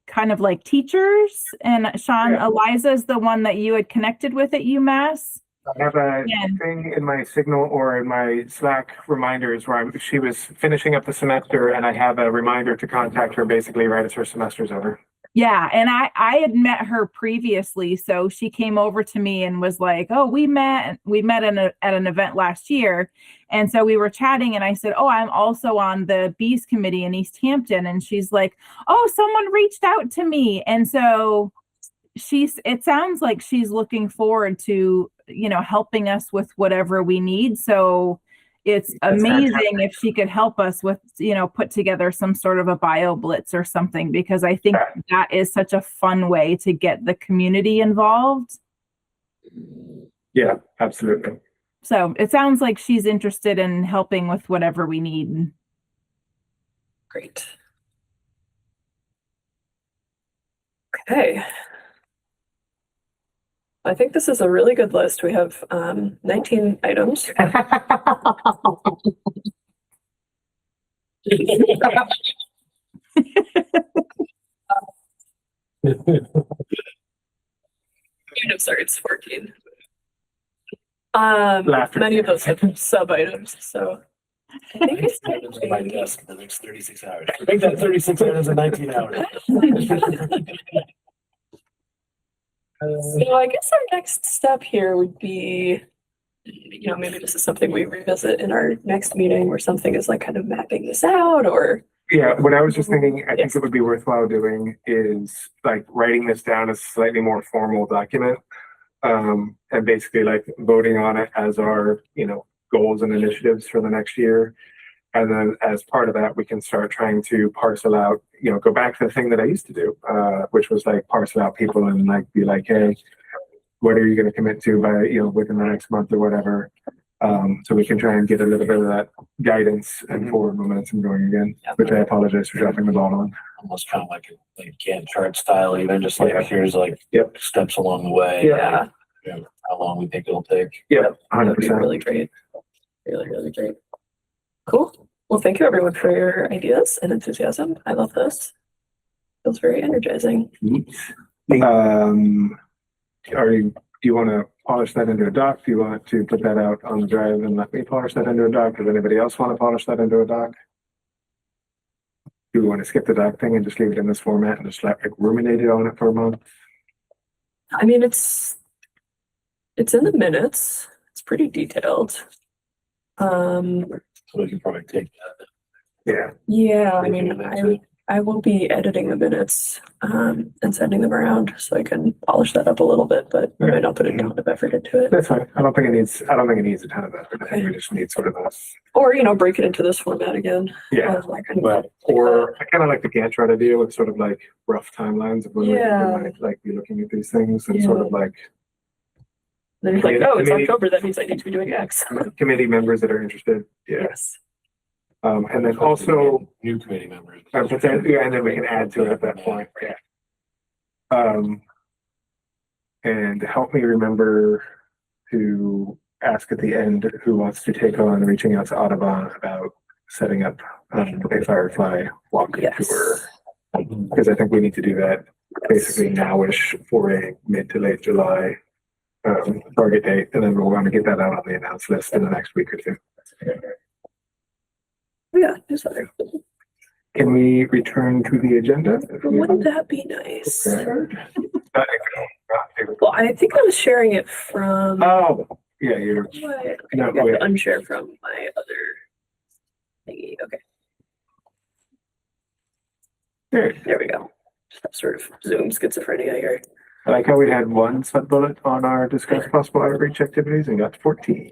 kind of like teachers, and Sean, Eliza is the one that you had connected with at UMass. I have a thing in my Signal or in my Slack reminders where she was finishing up the semester and I have a reminder to contact her basically right as her semester's over. Yeah, and I had met her previously, so she came over to me and was like, "Oh, we met at an event last year," and so we were chatting, and I said, "Oh, I'm also on the bees committee in Easthampton," and she's like, "Oh, someone reached out to me," and so it sounds like she's looking forward to, you know, helping us with whatever we need. So it's amazing if she could help us with, you know, put together some sort of a bio blitz or something, because I think that is such a fun way to get the community involved. Yeah, absolutely. So it sounds like she's interested in helping with whatever we need. Great. Okay. I think this is a really good list. We have 19 items. No, sorry, it's 14. Laughter. Many of those have sub items, so I think it's Items on my desk for the next 36 hours. Make that 36 items in 19 hours. So I guess our next step here would be, maybe this is something we revisit in our next meeting where something is like kind of mapping this out or. Yeah, what I was just thinking, I think it would be worthwhile doing is like writing this down as a slightly more formal document. And basically like voting on it as our, goals and initiatives for the next year. And then as part of that, we can start trying to parcel out, go back to the thing that I used to do, which was like parcel out people and like be like, hey, what are you going to commit to by, within the next month or whatever. So we can try and get a little bit of that guidance and forward momentum going again, which I apologize for dropping the ball on. Almost kind of like a Gantt chart style, even just like here's like steps along the way. Yeah. Like, how long we think it'll take. Yeah, That would be 100%. really great. Really, really great. Cool. Well, thank you everyone for your ideas and enthusiasm. I love this. Feels very energizing. Do you want to polish that into a doc? Do you want to put that out on the drive and let me polish that into a doc? Does anybody else want to polish that into a doc? Do we want to skip the doc thing and just leave it in this format and just like ruminate it on it for a month? I mean, it's in the minutes. It's pretty detailed. So we can probably take that. Yeah. I mean, I will be editing the minutes and sending them around so I can polish that up a little bit, but I might not put a ton of effort into it. That's fine. I don't think it needs a ton of effort. I think we just need sort of a, Or, break it into this format again. yeah. Or I kind of like the Gantt chart idea with sort of like rough timelines of when we might like be looking at these things and sort of like Then it's like, oh, it's October, that means I need to be doing X. committee members that are interested. Yeah. Yes. And then also, New committee members. and then we can add to it at that point. Yeah. And help me remember to ask at the end who wants to take on reaching out to Audubon about setting up a Firefly walk tour. Because I think we need to do that basically nowish for a mid to late July target date, and then we'll want to get that out on the announce list in the next week or two. Yeah, just like, Can we return to the agenda? wouldn't that be nice? Prepared? Well, I think I was sharing it from. Oh, yeah, you're. What? No, I have to unshare from my other thingy. Okay, there we go. Just have sort of Zoom schizophrenia here. I like how we had one sub bullet on our discuss possible outreach activities and got to 14.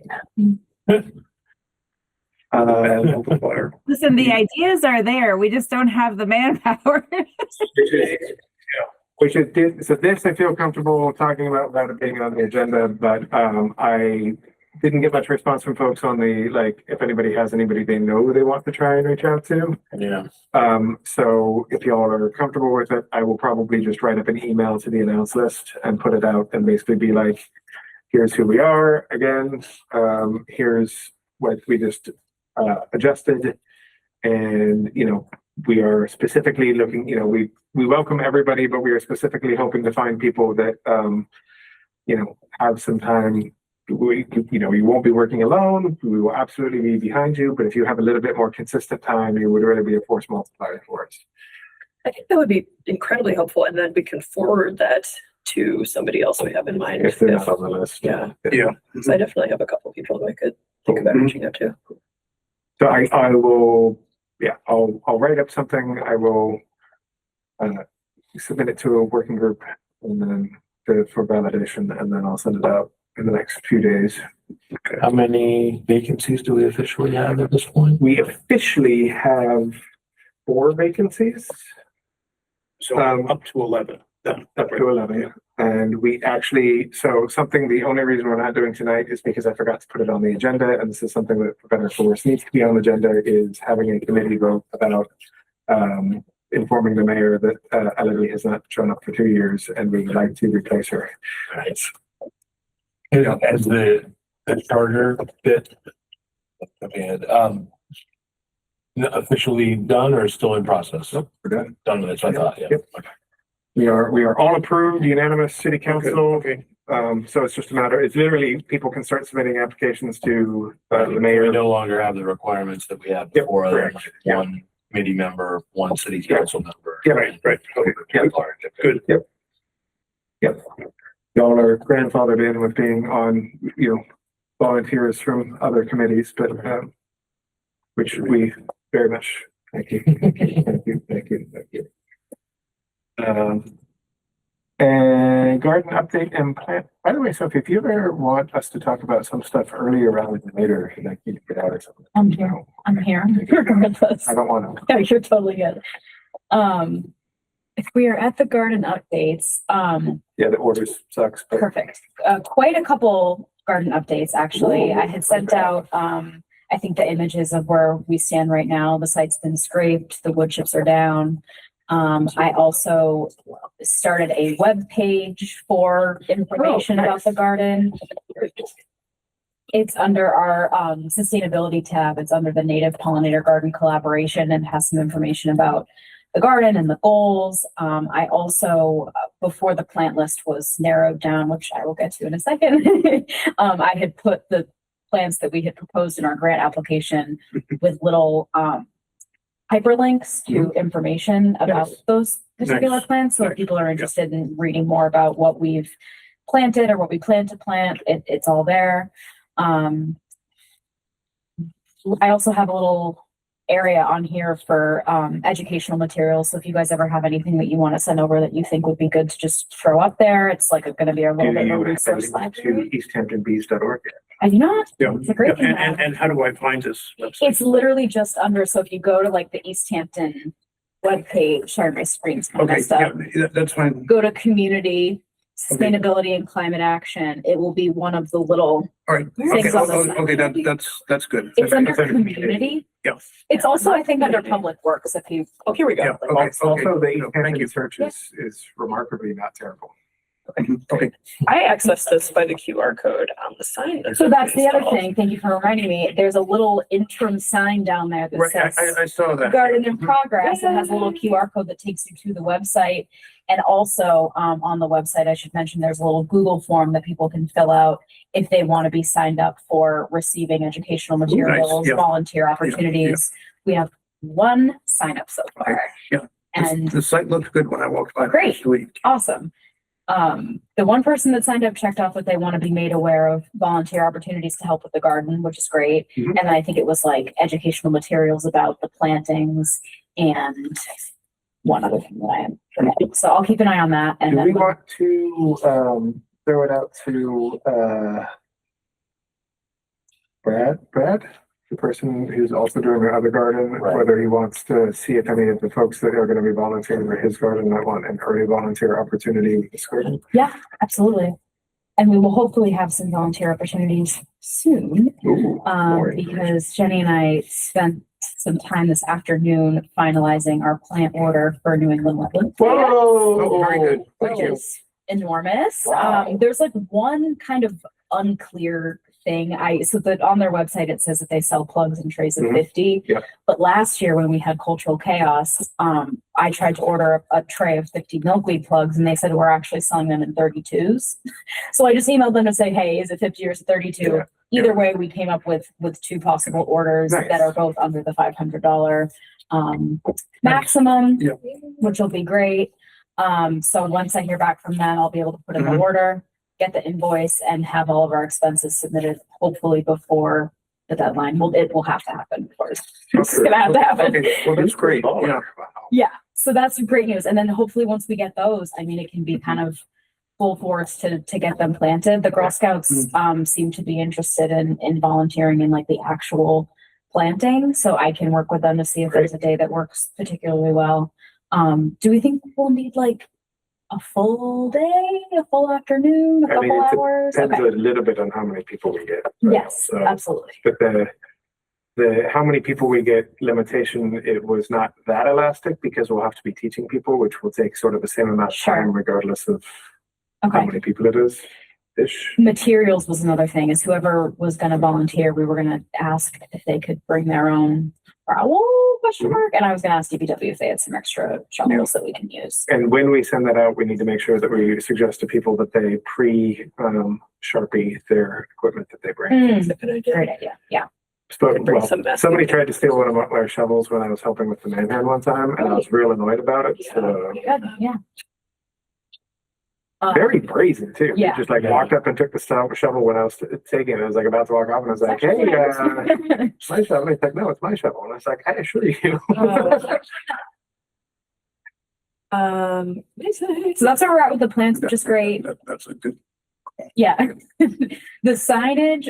Listen, the ideas are there. We just don't have the manpower. Which it did. So this I feel comfortable talking about without it being on the agenda, but I didn't get much response from folks on the, like, if anybody has anybody they know they want to try and reach out to. Yeah. So if y'all are comfortable with it, I will probably just write up an email to the announce list and put it out and basically be like, here's who we are again. Here's what we just adjusted. And, we are specifically looking, we welcome everybody, but we are specifically hoping to find people that, have some time. You won't be working alone. We will absolutely be behind you. But if you have a little bit more consistent time, you would really be a force multiplier for us. I think that would be incredibly helpful, and then we can forward that to somebody else we have in mind. If they're not on the list. Yeah. Yeah. So I definitely have a couple people who I could think about reaching out to. So I will, I'll write up something. I will submit it to a working group and then for validation, and then I'll send it out in the next few days. How many vacancies do we officially have at this point? We officially have 4 vacancies. So up to 11. Up to 11, yeah. And we actually, the only reason we're not doing tonight is because I forgot to put it on the agenda, and this is something that for better or for worse needs to be on the agenda, is having a committee vote about informing the mayor that Elodie has not shown up for 2 years and we would like to replace her. Right. As the charter bit, okay, officially done or still in process? Nope, we're done. Done with it, so I thought, yeah. Yep. We are all approved, unanimous city council. Okay. So it's just a matter, it's literally, people can start submitting applications to the We mayor. no longer have the requirements that we had Yep, before, other than correct. like one committee member, one city council member. Yeah. Right, right. Okay. Good. Yep. Y'all are grandfathered in with being on, volunteers from other committees, but, which we very much, thank you. Thank you. And garden update and plant, by the way, Sophie, if you ever want us to talk about some stuff earlier rather than later, like you get out or something. I'm here. I'm here. Regardless. I don't want to. Yeah, you're totally good. If we are at the garden updates, Yeah, the orders sucks, but perfect. Quite a couple garden updates, actually. I had sent out, I think the images of where we stand right now. The site's been scraped, the wood chips are down. I also started a web page for information about the garden. It's under our sustainability tab. It's under the Native Pollinator Garden Collaboration and has some information about the garden and the goals. I also, before the plant list was narrowed down, which I will get to in a second, I had put the plants that we had proposed in our grant application with little hyperlinks to information about those particular Nice. plants. So if people are interested in reading more about what we've planted or what we plan to plant, it's all there. I also have a little area on here for educational materials. So if you guys ever have anything that you want to send over that you think would be good to just throw up there, it's like going to be a little bit of a resource to library. easthamptonbees.org. I do not. Yeah. It's a great thing. And how do I find this website? It's literally just under, so if you go to like the Easthampton webpage, sorry, my screen's kind of Okay, messed up. yeah, that's fine. Go to community, sustainability and climate action. It will be one of the little, All right. Things Okay, on the side. okay, that's good. it's under under community. Yeah. It's also, I think, under public works if you, oh, here we Yeah, go. okay, Also, the no, thank you. Easthampton search is remarkably not terrible. Okay, I accessed this by the QR code on the sign. So that's the other thing. Thank you for reminding me. There's a little interim sign down there that right, says I saw that. Garden in Progress. It has a little QR code that takes you to the website. And also, on the website, I should mention, there's a little Google form that people can fill out if they want to be signed up for receiving educational materials, yeah. volunteer opportunities. We have one sign up so far. Yeah. And The site looked good when I walked by Great. last week. awesome. The one person that signed up checked off that they want to be made aware of volunteer opportunities to help with the garden, which is great. Mhm. And then I think it was like educational materials about the plantings and one other thing that I am forgetting. So I'll keep an eye on that. And Do then we want to throw it out to Brad, the person who's also doing the other garden, Right. whether he wants to see if any of the folks that are going to be volunteering for his garden might want an early volunteer opportunity with this garden? absolutely. And we will hopefully have some volunteer opportunities soon. Ooh, more information. Because Jenny and I spent some time this afternoon finalizing our plant order for New England wetland. Whoa! Oh, very good. Which Thank you. is enormous. Wow. There's like one kind of unclear thing. So that on their website, it says that they sell plugs in trays of Mhm. 50. Yep. But last year when we had cultural chaos, I tried to order a tray of 50 milkweed plugs and they said we're actually selling them in 32s. So I just emailed them to say, hey, is it 50 or is it 32? Yeah. Either way, we came up with two possible orders Nice. that are both under the $500 maximum, Yeah. which will be great. So once I hear back from them, I'll be able to put in the Mhm. order, get the invoice, and have all of our expenses submitted hopefully before the deadline. Well, it will have to happen, of course. It's gonna have to happen. Okay, well, that's great. Yeah. Wow. Yeah, so that's great news. And then hopefully once we get those, I mean, it can be kind of full force to get them planted. The Girl Scouts seem to be interested in volunteering in like the actual planting. So I can work with them to see if there's a day that works particularly well. Do we think we'll need like a full day, a full afternoon, a I mean, couple hours? Depends Okay. a little bit on how many people we get. right? Yes, So- absolutely. But the how many people we get limitation, it was not that elastic because we'll have to be teaching people, which will take sort of the same amount of Sure. time regardless of how Okay. many people it is. Ish. Materials was another thing, is whoever was gonna volunteer, we were gonna ask if they could bring their own trowel Question mark. And I was gonna ask DPW if they had some extra shovels that we can use. And when we send that out, we need to make sure that we suggest to people that they Sharpie their equipment that they bring. That's a good idea. Great idea. Yeah. So, Could bring well, some masking somebody tape. tried to steal one of our shovels when I was helping with the manhunt one time, and I was real annoyed about it. So Good. Yeah. very brazen too. He Yeah. just like walked up and took the shovel when I was taking it. I was like about to walk off, and I was like, "Hey, my shovel." He's like, "No, it's my shovel." And I was like, "I assure you." So that's where we're at with the plants, which is great. That's a good. Yeah. The signage,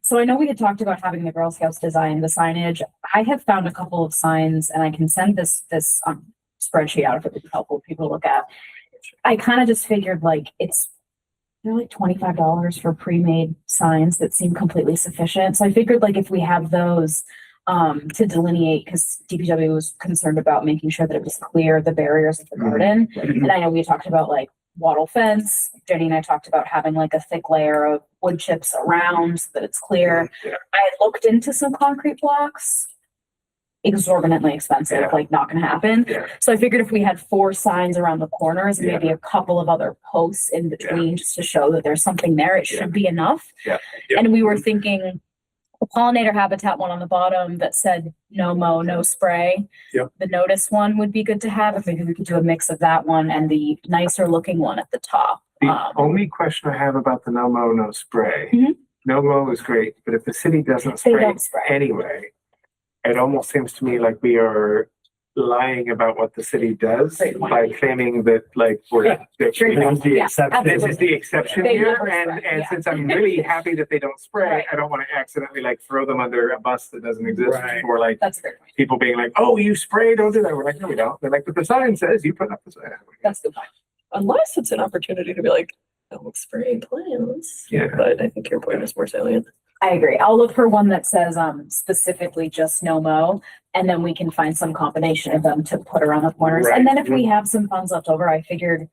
so I know we had talked about having the Girl Scouts design the signage. I have found a couple of signs and I can send this spreadsheet out if it would be helpful for people to look at. I kind of just figured like they're like $25 for pre-made signs that seem completely sufficient. So I figured like if we have those to delineate, because DPW was concerned about making sure that it was clear the barriers of the garden. And I know we talked about like wattle fence. Jenny and I talked about having like a thick layer of wood chips around so that it's clear. Yeah. I looked into some concrete blocks. Exorbitantly expensive, Yeah. like not gonna happen. Yeah. So I figured if we had 4 signs around the corners and Yeah. maybe a couple of other posts in between just to show that there's something there, it should Yeah. be enough. Yeah. Yeah. And we were thinking the pollinator habitat one on the bottom that said no mow, no spray. Yep. The notice one would be good to have. If maybe we could do a mix of that one and the nicer looking one at the top. The only question I have about the no mow, no spray. Mhm. No mow is great, but if the city doesn't They spray don't spray. anyway, it almost seems to me like we are lying about what the city does Great point. by claiming that like we're Yeah. that Great This is the Yeah, exception. this is the exception They here, never and spray, yeah. since I'm really happy that they don't spray, Right. I don't want to accidentally like throw them under a bus that doesn't exist, Right. or like That's a great point. people being like, "Oh, you spray, don't do that." We're like, "No, we don't." They're like, "But the sign says you put up the sign." That's a good point. Unless it's an opportunity to be like, don't spray plants. Yeah. But I think your point is more salient. I agree. I'll look for one that says specifically just no mow, and then we can find some combination of them to put around the corners. And then if we have some funds left over, I figured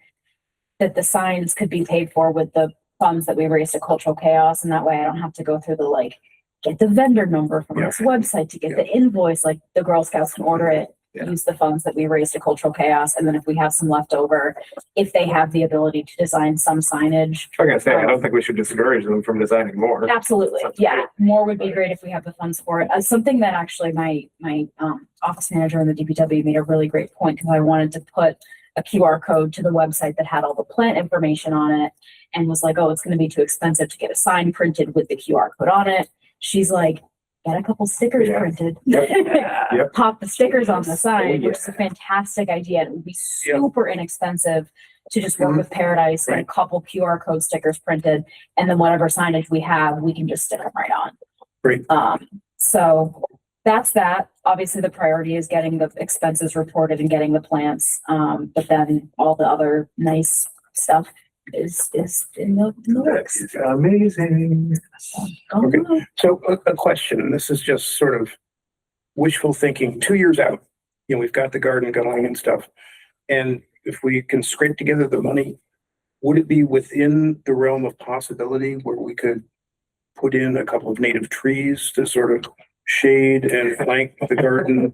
that the signs could be paid for with the funds that we raised at Cultural Chaos, and that way I don't have to go through the like get the vendor number from this website to get the invoice. Like the Girl Scouts can order it, use the funds that we raised at Cultural Chaos, and then if we have some left over, if they have the ability to design some signage. I'm gonna say I don't think we should discourage them from designing more. Absolutely. Yeah. More would be great if we have the funds for it. Something that actually my office manager in the DPW made a really great point because I wanted to put a QR code to the website that had all the plant information on it and was like, oh, it's going to be too expensive to get a sign printed with the QR code on it. She's like, get a couple stickers Yeah. printed. Yep. Pop the stickers on the sign, Yeah. which is a fantastic idea. It would be super inexpensive to just work with Paradise and a couple QR code stickers printed, and then whatever signage we have, we can just stick them right on. Great. So that's that. Obviously, the priority is getting the expenses reported and getting the plants. But then all the other nice stuff is in the works. That's amazing. Okay. So a question, and this is just sort of wishful thinking, 2 years out, you know, we've got the garden going and stuff. And if we can scrape together the money, would it be within the realm of possibility where we could put in a couple of native trees to sort of shade and flank the garden?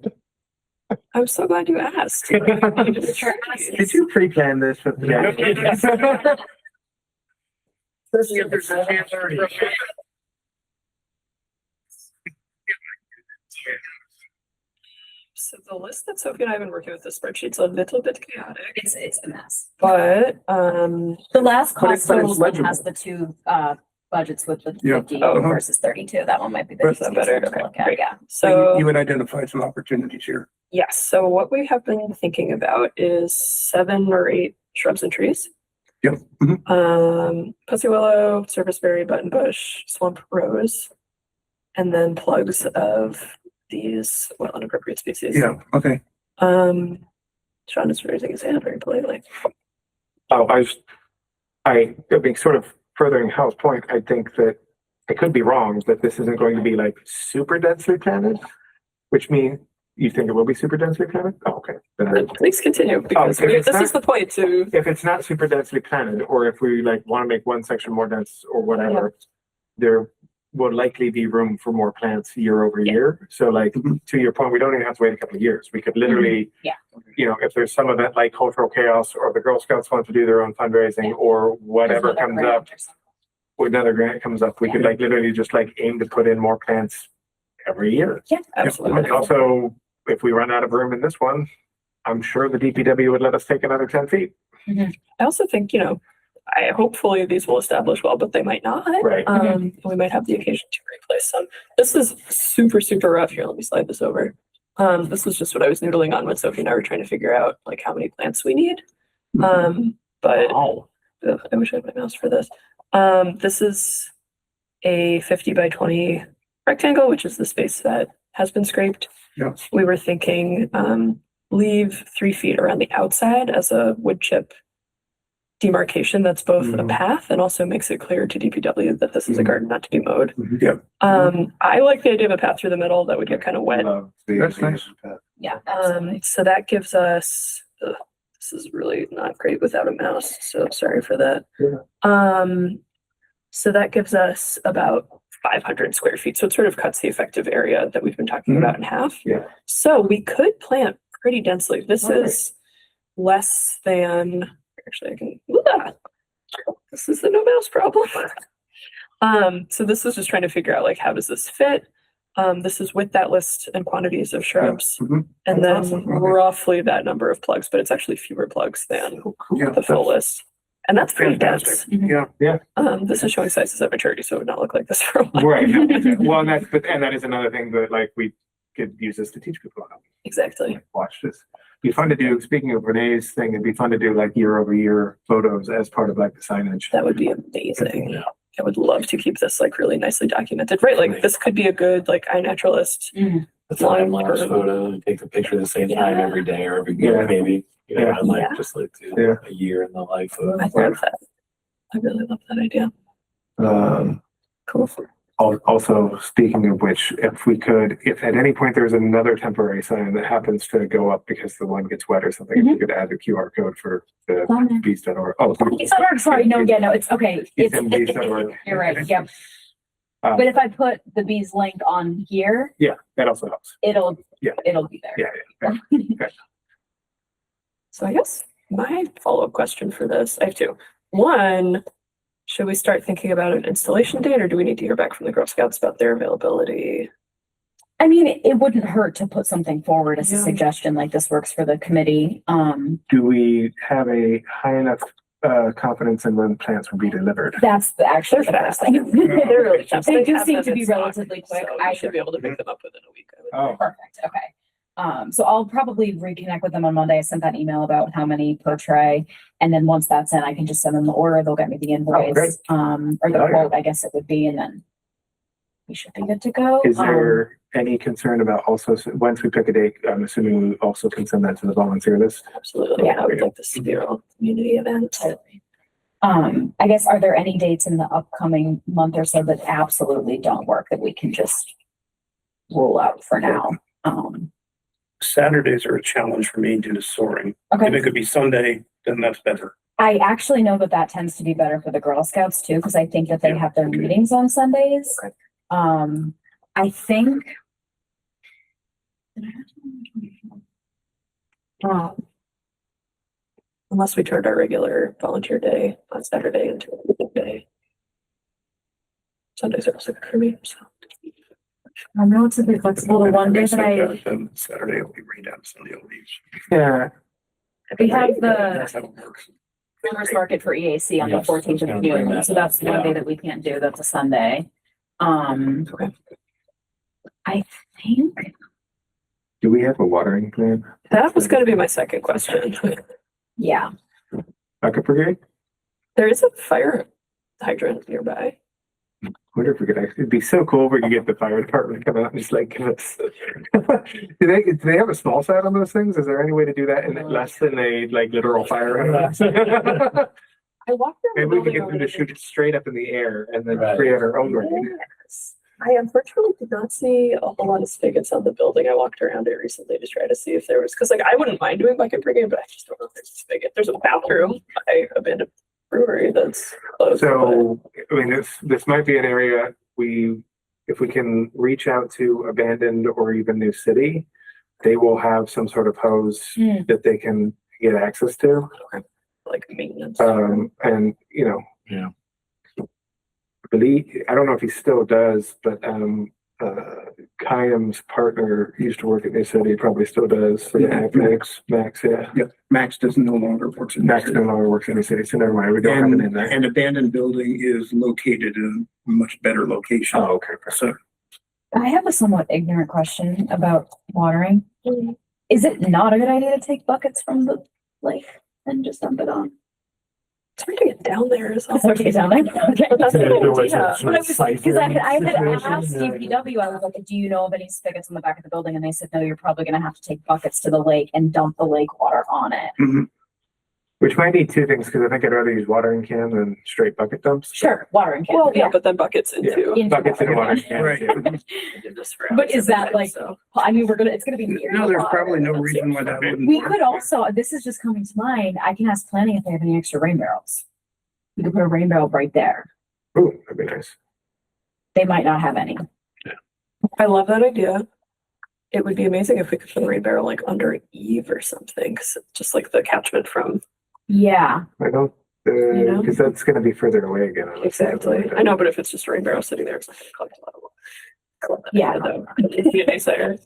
I'm so glad you asked. Did you pre-plan this? Especially if there's a chance for- So the list that Sophie and I have been working with, the spreadsheet's a little bit chaotic, It's a mess. but The last But cost it's totals one legible. has the two budgets with the Yeah. 50 Oh. versus 32. That one might be the Where's that easiest better? one to Okay, look at. great. Yeah. So so you would identify some opportunities here. yes, so what we have been thinking about is 7 or 8 shrubs and trees. Yep. Pussy willow, serviceberry, buttonbush, swamp rose, and then plugs of these well and appropriate species. Yeah, okay. Sean is raising his hand very politely. Oh, I mean, sort of furthering Hal's point, I think that I could be wrong, that this isn't going to be like super densely planted, which means you think it will be super densely planted? Oh, okay. Then I- Please continue because if it's this not- is the point to. If it's not super densely planted, or if we like want to make one section more dense or whatever, there will likely be room for more plants year over year. So like, to your point, we don't even have to wait a couple of years. We could literally, Yeah. you know, if there's some event like Cultural Chaos or the Girl Scouts want to do their own fundraising or whatever There's another comes grant up, or something. or another grant comes up, we could like literally just like aim to put in more plants every year. Yeah, Absolutely. And also, if we run out of room in this one, I'm sure the DPW would let us take another 10 feet. I also think, you know, hopefully these will establish well, but they might not. Right. We might have the occasion to replace some. This is super, super rough. Here, let me slide this over. This was just what I was noodling on when Sophie and I were trying to figure out like how many plants we need. But Wow. I wish I had my mouse for this. This is a 50 by 20 rectangle, which is the space that has been scraped. Yeah. We were thinking leave 3 feet around the outside as a wood chip demarcation that's both a path and also makes it clear to DPW that this is a garden not to be mowed. Yeah. I like the idea of a path through the middle that would get kind of wet. That's nice. Yeah. So that gives us, this is really not great without a mouse, so sorry for that. So that gives us about 500 square feet. So it sort of cuts the effective area that we've been talking about in half. Yeah. So we could plant pretty densely. This All right. is less than, actually I can, this is the no mouse problem. So this was just trying to figure out like, how does this fit? This is with that list and quantities of shrubs, and That's then awesome. Okay. roughly that number of plugs, but it's actually fewer plugs than Yeah, the full list. And that's pretty fantastic. dense. Yeah. This is showing sizes at maturity, so it would not look like this for a while. Right. Well, and that is another thing that like we could use this to teach people how to Exactly. watch this. Be fun to do, speaking of Renee's thing, it'd be fun to do like year over year photos as part of like the signage. That would be amazing. Yeah. I would love to keep this like really nicely documented, right? Like this could be a good like iNaturalist. The time lapse photo and take the picture at the same time every day or every year, Yeah. maybe. You know, Yeah. and like Yeah. just like do Yeah. a year in the life of. I love that. I really love that idea. Cool. Also, speaking of which, if at any point there's another temporary sign that happens to go up because the one gets wet or something, if you could add the QR code for the On there. beast.org. Oh, Sorry, no, yeah, no, it's okay. It's in bees.org. You're right, yep. But if I put the bees link on here, Yeah, that also helps. it'll Yeah. be there. Yeah. So I guess my follow-up question for this, I have two. One, should we start thinking about an installation date, or do we need to hear back from the Girl Scouts about their availability? I mean, it wouldn't hurt to put something forward as a Yeah. suggestion, like this works for the committee. Do we have a high enough confidence in when plants will be delivered? That's actually the best thing. They're really fast. They do have seem them to be in stock, relatively quick. so I we should be able to pick them up within a week. I would Oh, Perfect, okay. So I'll probably reconnect with them on Monday. I sent that email about how many per tray. And then once that's in, I can just send them the order. They'll get me the great. invoice, or the Oh, yeah. quote, I guess it would be, and then we should be good to go. Is there any concern about also, once we pick a date, I'm assuming we also can send that to the volunteer list? Absolutely. Yeah. I would like this to be a real community event. Totally. I guess, are there any dates in the upcoming month or so that absolutely don't work that we can just rule out for now? Saturdays are a challenge for me due to soaring. If Okay. it could be Sunday, then that's better. I actually know that that tends to be better for the Girl Scouts too, because I think that they have their Okay. meetings on Sundays. Okay. I think. Unless we turned our regular volunteer day on Saturday into a weekday. Sundays are also good for me, so. I'm relatively flexible. The one day that Then Saturday will be rain down, Sunday will be. Yeah. we have the That's how it works. farmers market for EAC on the Yes, 14th I was of gonna bring June, that so that's up, one yeah. day that we can't do. That's a Sunday. Okay. I think. Do we have a watering plan? That was gonna be my second question. Yeah. Backup brigade? There is a fire hydrant nearby. Wonder if we could actually, it'd be so cool if we could get the fire department to come out and just like give us. Do they have a small side on those things? Is there any way to do that in less than a like literal fire hose? I walked around. Maybe the we could building get them to already. shoot it straight up in the air and then Right. create our own grenade. Yes. I unfortunately did not see a whole lot of spigots on the building. I walked around it recently to try to see if there was, because like I wouldn't mind doing bucket brigade, but I just don't know if there's a spigot. There's a bathroom by abandoned brewery that's closed. So, I mean, this might be an area, if we can reach out to abandoned or even New City, they will have some sort of hose that they can get access to. Like maintenance. And you know, Yeah. I don't know if he still does, but Kayam's partner used to work at New City, probably still does. So Yeah, Max, yeah. Yep, Max doesn't no longer work in Max no longer works in New City, so never mind. We don't have it in there. And abandoned building is located in a much better location. Oh, okay. So I have a somewhat ignorant question about watering. Is it not a good idea to take buckets from the lake and just dump it on? It's hard to get down there. Is It's okay down there. Okay. That's a good Otherwise, idea. it's sort of Because I had siphon asked situation, DPW, I was like, do you know of any spigots in the back of the building? And they said, no, you're probably gonna have to take buckets to the lake and dump the lake water on it. Which might need two things, because I think I'd rather use watering can than straight bucket dumps. Sure, watering can. Well, yeah, but then buckets into. Into Buckets and the watering water. cans. Right. Yeah. But is that like, I mean, it's gonna be near. no, the there's water. probably no reason why that wouldn't. We work. could also, this is just coming to mind, I can ask planning if they have any extra rain barrels. We could put a rain barrel right there. Ooh, that'd be nice. They might not have any. I love that idea. It would be amazing if we could put a rain barrel like under Eve or something, because it's just like the catchment from. Yeah, I don't, You know? because that's gonna be further away again. Exactly. I know, but if it's just a rain barrel sitting there, it's not gonna collect a lot of water. I love that Yeah. idea, though. It'd be a nice there.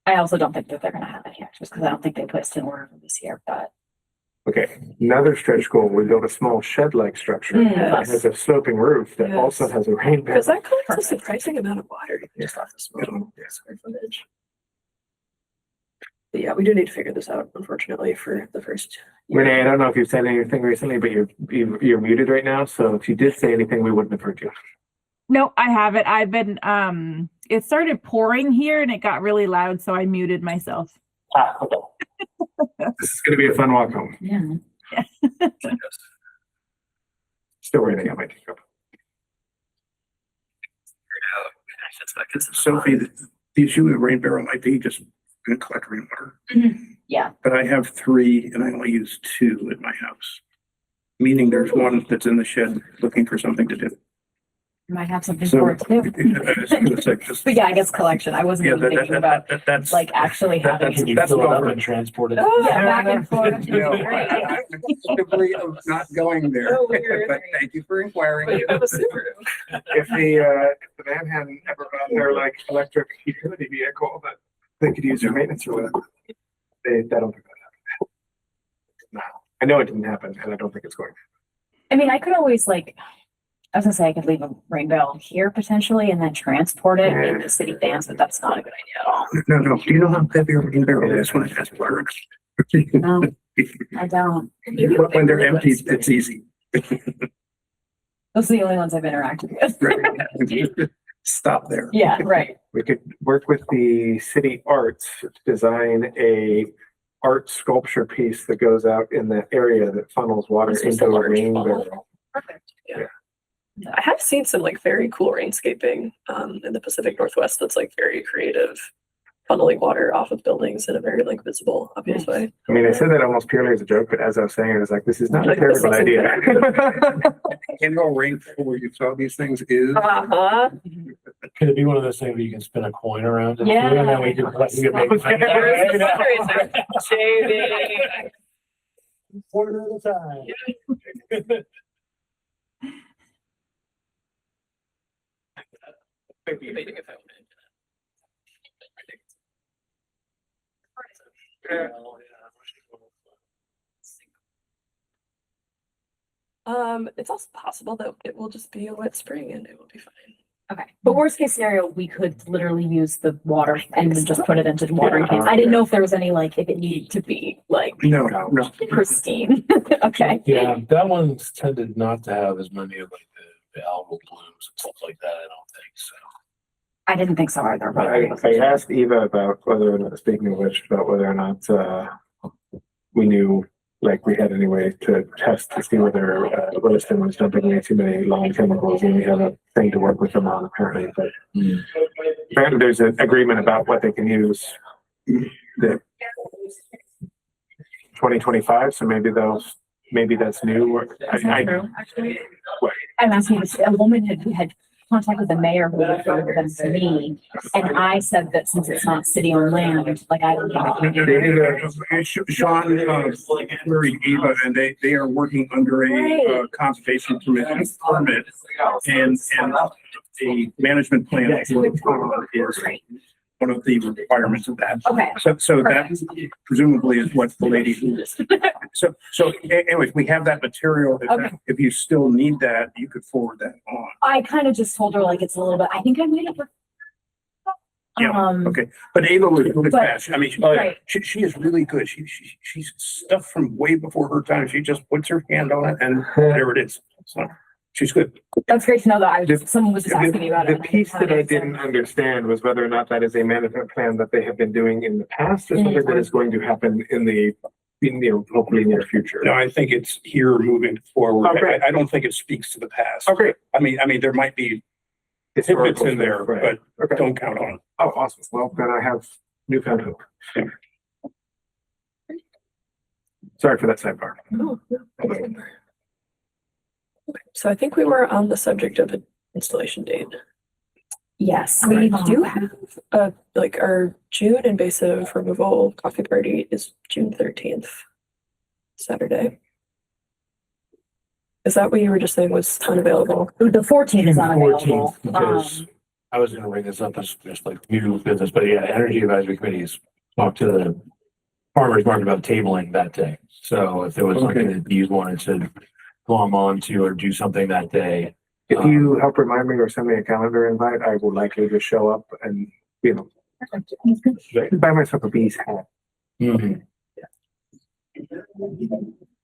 I also don't think that they're gonna have any extras, because I don't think they placed an order for this year, but. Okay, another stretch goal, we built a small shed-like structure that has a sloping roof that Yes. also has a rain barrel. Because that collects a Perfect. surprising amount of water, just off the small square footage. But yeah, we do need to figure this out, unfortunately, for the first. year. Renee, I don't know if you've said anything recently, but you're muted right now, so if you did say anything, we wouldn't have heard you. No, I haven't. I've been it started pouring here and it got really loud, so I muted myself. Okay. This is gonna be a fun walk home. Yeah. Still raining on my teacup. Sophie, the issue with a rain barrel might be just gonna collect rainwater. Yeah. But I have 3 and I only use 2 at my house. Meaning there's one that's in the shed looking for something to do. Might have something So, for it too. But yeah, I guess collection. I wasn't Yeah, even thinking about that's. like actually having. Can you That's fill it up over. and transport it? Oh, yeah, back and forth. No, Great. I'm actively of not going there, Oh, weird. but thank you for But inquiring. you have a Subaru. If the man hadn't ever bought their like electric utility vehicle that they could use for maintenance or whatever, I don't think that happened. No, I know it didn't happen, and I don't think it's going to. I mean, I could always like, I was gonna say I could leave a rain barrel here potentially and then transport it in the city vans, but that's not a good idea at all. No, do you know how heavy a rain barrel is when it has water? No, I don't. When they're empty, it's easy. Those are the only ones I've interacted with. Right. Stop there. Yeah, right. We could work with the city arts to design a art sculpture piece that goes out in the area that funnels water It's just into a a large rain funnel. barrel. Perfect. Yeah. I have seen some like very cool rainscaping in the Pacific Northwest that's like very creative, funneling water off of buildings in a very like visible, obvious way. I mean, I said that almost purely as a joke, but as I was saying, I was like, this is not a Like, this terrible isn't idea. Annual rainfall where you saw these things is. Uh-huh. Could it be one of those things where you can spin a coin around? And Yeah. then we can make money. There's the fundraiser. Shady. Quarter at a time. Debating if I want to. It's also possible that it will just be a wet spring and it will be fine. Okay, but worst case scenario, we could literally use the water and then just put it into watering cans. I didn't know if there was any like, if it needed to be like No. pristine. Okay. Yeah, that one's tended not to have as many of like the algal blooms and stuff like that, I don't think so. I didn't think so either. But I asked Eva about whether or not, speaking of which, about whether or not we knew, like, we had any way to test to see whether Williston was dumping way too many long chemicals, and we have a thing to work with them on apparently. But apparently, there's an agreement about what they can use. The 2025, so maybe that's new. Or That's not I true, actually. What? I'm asking this, a woman had contact with the mayor who referred them to me. And I said that since it's not city-owned land, like I don't have. They did Sean, queried Eva, and they are working under a conservation commission permit. And the management plan is one of the requirements of that. Okay. So that presumably is what the lady. So anyways, we have that material. Okay. If you still need that, you could forward that on. I kind of just told her like it's a little bit, I think I made it. Yeah, okay, but Ava was really but- fast. I mean, Right. she is really good. She's stuff from way before her time. She just puts her hand on it and there it is. So she's good. That's great to know that someone was just asking me about The it. piece that I didn't understand was whether or not that is a management plan that they have been doing in the past or something that is going to happen in the, hopefully near future. No, I think it's here moving forward. Okay. I don't think it speaks to the past. Okay. I mean, there might be tidbits in there, but Okay. don't count on it. Oh, awesome. Well, then I have newfound hope. Sorry for that sidebar. Oh, no. So I think we were on the subject of an installation date. Yes. We do have our June invasive removal coffee party is June 13th, Saturday. Is that what you were just saying was unavailable? The 14th is unavailable. 14th, because I was gonna bring this up as just like new business, but yeah, Energy Advisory Committees talked to the farmers market about tabling that day. So if there was something that these wanted to glom on to or do something that day. If you help remind me or send me a calendar invite, I will likely just show up and, buy myself a bee's hat. Mhm.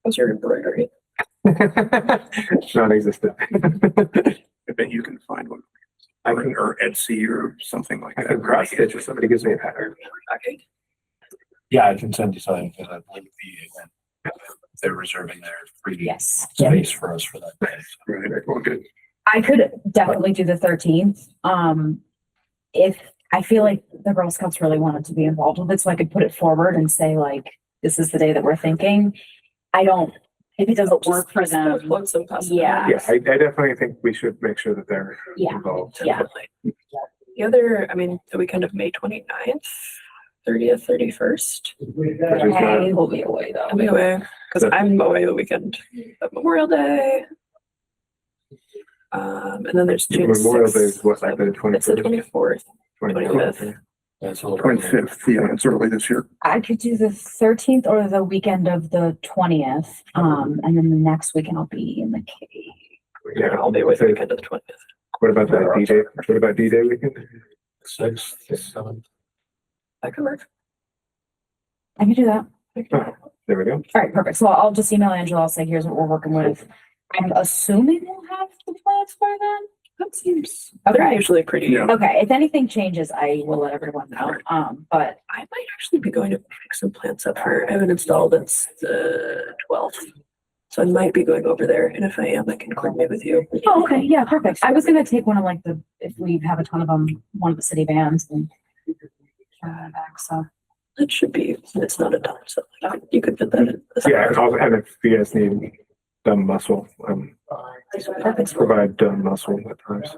What's your embroidery? Non-existent. I bet you can find one. Or Etsy or something like I that. can cross stitch if somebody gives me a pattern. Okay. Yeah, I can send you something because I believe they're reserving their free Yes. space for us for that day. Right, well, good. I could definitely do the 13th. If I feel like the Girl Scouts really wanted to be involved with it, so I could put it forward and say like, this is the day that we're thinking. If it doesn't work for them. Float some Yeah. Yeah, I definitely think we should make sure that they're Yeah. involved. Yeah. The other, the weekend of May 29th, 30th, 31st. I will be away though. I'll be away because I'm away the weekend of Memorial Day. And then there's June Memorial 6th. Day is what, like the It's the 21st? 24th. 25th. That's a little. 25th, yeah, it's early this year. I could do the 13th or the weekend of the 20th. And then the next weekend I'll be in the Cape. Yeah, I'll be away the weekend of the 20th. What about that D-Day? What about D-Day weekend? 6th, 7th. That could work. I can do that. Oh, there we go. All right, perfect. So I'll just email Angela. I'll say, here's what we're working with. I'm assuming we'll have the plans by then. That seems, they're Okay. usually pretty. Yeah. Okay, if anything changes, I will let everyone know. But I might actually be going to pick some plants up for, I haven't installed, it's the 12th. So I might be going over there, and if I am, I can coordinate with you. oh, okay, yeah, perfect. I was gonna take one of like if we have a ton of them, one of the city vans and back. So It should be, it's not a ton, so you could fit that in. Yeah, and if you guys need dumb muscle, provide dumb muscle at times.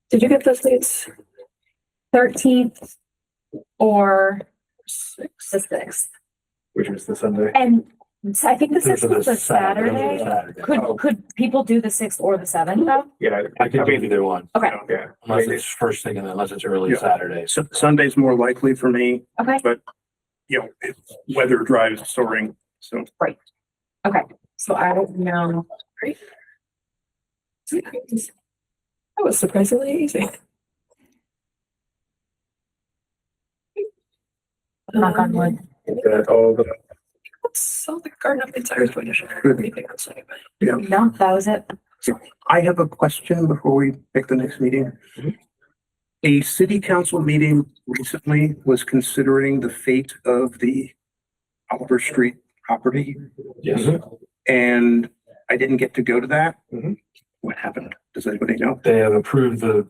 Did you get those dates? 13th or the 6th. Which is the Sunday. And so I think the 6th Those are was a Saturday. Saturday. Oh. Could people do the 6th or the 7th though? Yeah, I can do either one, Okay, yeah. unless it's first thing and unless it's early Yeah. Saturday. So Sunday's more likely for me, okay, if weather drives soaring, so. okay. So I don't know. That was surprisingly easy. Knock on wood. Is that all the, That's all the garden updates I was going to share. Anything else anyway? No, that was it. I have a question before we pick the next meeting. A city council meeting recently was considering the fate of the Oliver Street property, Yes, and I didn't get to go to that. Mhm. What happened? Does anybody know? they have approved the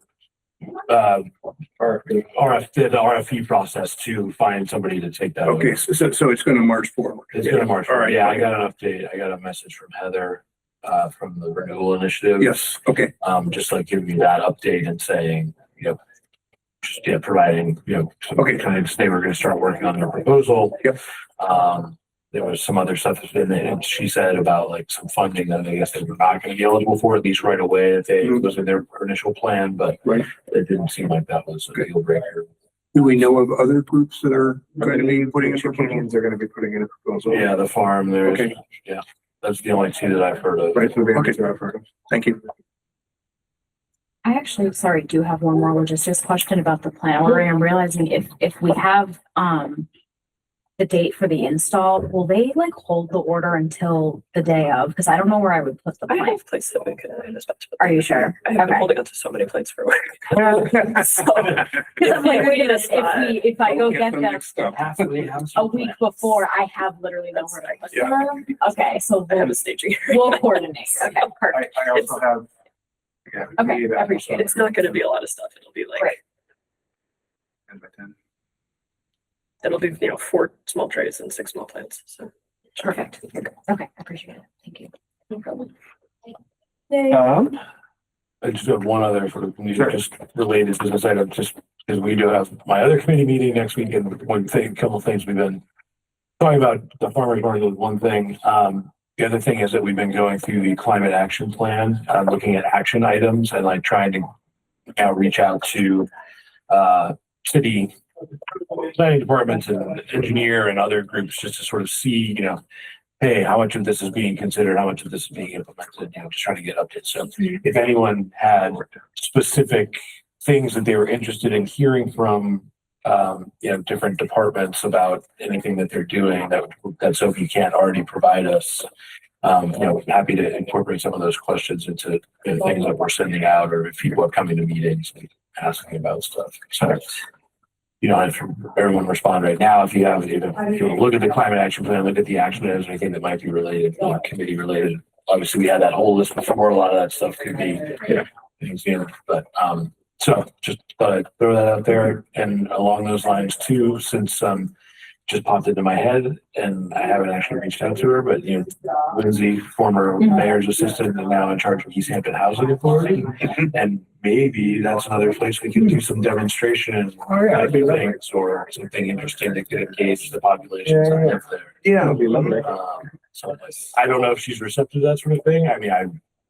RFP. the RFP process to find somebody to take that. Okay, over. so it's gonna march forward. It's gonna march. All right. Yeah, I got an update. I got a message from Heather, from the renewal initiative. Yes, okay, Just like giving me that update and saying, just, providing, Okay. kind of, they were gonna start working on their proposal. Yep. There was some other stuff in there, and she said about like some funding that I guess they were not gonna be eligible for, at least right away, that they, Mhm. was in their initial plan, but right. it didn't seem like that was a deal breaker. Do we know of other groups that are going to be putting in proposals? Chickens are gonna be putting in a proposal. Yeah, the farm, there's, Okay. that's the only two that I've heard of. Right, So the okay, answer I've heard of. thank you. I actually, sorry, do have one more logistics question about the plan ordering. I'm realizing if we have, the date for the install, will they like hold the order until the day of? Because I don't know where I would put the I plan. have plates that we can dispatch. Are you sure? I have been Okay. holding on to so many plates for a while. So, because I'm like, wait a minute, if I go get them a week before, I have literally nowhere to put Yeah. them. Okay, so I have we'll, a staging area. we'll coordinate. Okay, perfect. I also have. Yeah. Okay, need, I appreciate it. It's not gonna be a lot of stuff. It'll be like, Right. 10 by 10. it'll be, 4 small trays and 6 small plates, so. Perfect. Okay, I appreciate it. Thank you. No problem. I just have one other sort of, Sure. just related business item, just because we do have my other committee meeting next week, and one thing, a couple of things we've been talking about, the farmers market is one thing. The other thing is that we've been going through the climate action plan, looking at action items and like trying to reach out to city planning departments and engineer and other groups just to sort of see, hey, how much of this is being considered, how much of this is being implemented, just trying to get updates. So if anyone had specific things that they were interested in hearing from, different departments about anything that they're doing that Sophie can't already provide us, happy to incorporate some of those questions into things that we're sending out, or if people are coming to meetings and asking about stuff. So you don't have to everyone respond right now. If you want to look at the climate action plan, look at the action items, anything that might be related, committee related. Obviously, we had that whole list before. A lot of that stuff could be things, but so just thought I'd throw that out there. And along those lines too, since just popped into my head and I haven't actually reached out to her, but Lindsay, former mayor's assistant and now in charge of Easthampton Housing Authority. And maybe that's another place we can do some demonstration things or something interesting that could engage the populations that live there. Yeah, it'll be lovely. So I don't know if she's receptive to that sort of thing. I mean, I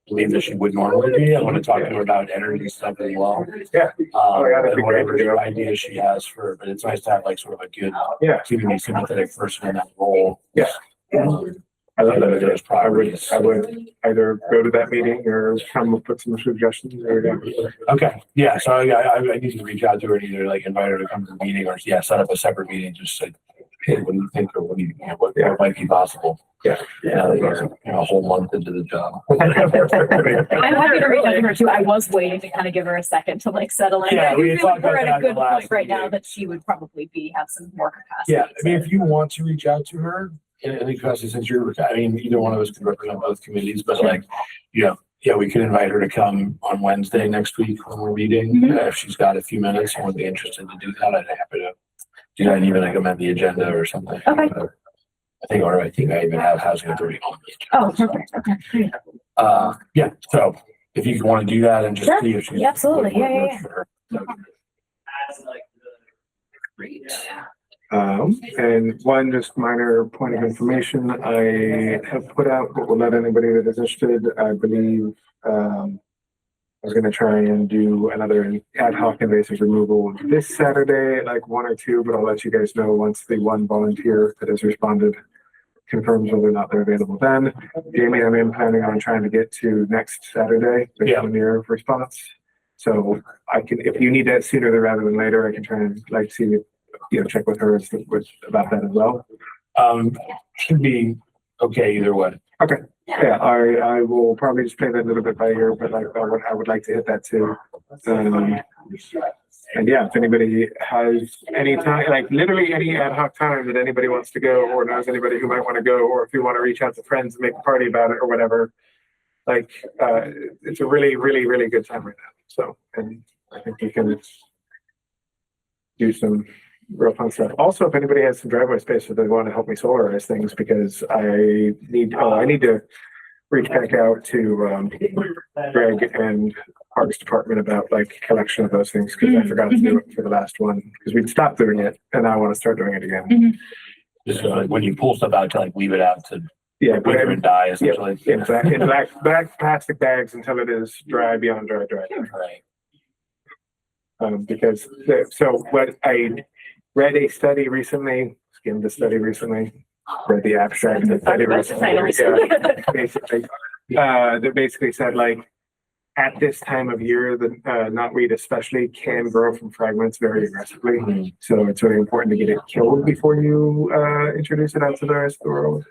believe that she would normally be. I want to talk to her about energy stuff as well. Yeah. That'd be And whatever great. ideas she has for, but it's nice to have like sort of a good, Yeah. community sympathetic person in that role. Yeah. I love that idea. Those properties. I would either go to that meeting or come up with some suggestions or. Okay, yeah, so I need to reach out to her and either like invite her to come to the meeting or, set up a separate meeting, just say, hey, what do you think, or what do you, what might be possible? Yeah. A whole month into the job. I'm happy to reach out to her too. I was waiting to kind of give her a second to like settle in. Yeah, I we do feel like talked we're about at a that good last point right now meeting. that she would probably have some more capacity. Yeah, I mean, if you want to reach out to her, and I think especially since either one of us can represent both committees, but like, we could invite her to come on Wednesday next week when we're meeting. If she's got a few minutes and would be interested to do that, I'd be happy to do that and even like amend the agenda or something. Okay. I think I even have housing authority on the agenda. Oh, perfect. Okay, great. So if you want to do that and just Sure. see if she's. Yeah, absolutely. Yeah. Great. And one just minor point of information, I have put out, but will let anybody that is interested, I believe, I was gonna try and do another ad hoc invasive removal this Saturday, like 1 or 2, but I'll let you guys know once the one volunteer that has responded confirms whether or not they're available then. Jamie, I'm planning on trying to get to next Saturday, based on your response. So I can, if you need that sooner rather than later, I can try and see, check with her about that as well. Should be okay either way. Okay. Yeah, I will probably just play that a little bit by ear, but I would like to hit that too. And yeah, if anybody has any time, like literally any ad hoc time that anybody wants to go or knows anybody who might want to go, or if you want to reach out to friends and make a party about it or whatever, it's a really, really, really good time right now. So, and I think we can do some real fun stuff. Also, if anybody has some driveway space or they want to help me solarize things, because I need to reach back out to Greg and Parks Department about like collection of those things, because I forgot to do it for the last one, because we'd stopped doing it and I want to start doing it again. Just like when you pull stuff out to like leave it out to Yeah, wither and die essentially. in black plastic bags until it is dry beyond dry. Right. Because so what I read a study recently, skimmed a study recently, read the abstract of the study recently. Yeah, basically, that basically said like at this time of year, the knotweed especially can grow from fragments very aggressively. So it's really important to get it killed before you introduce it out to the rest of the world.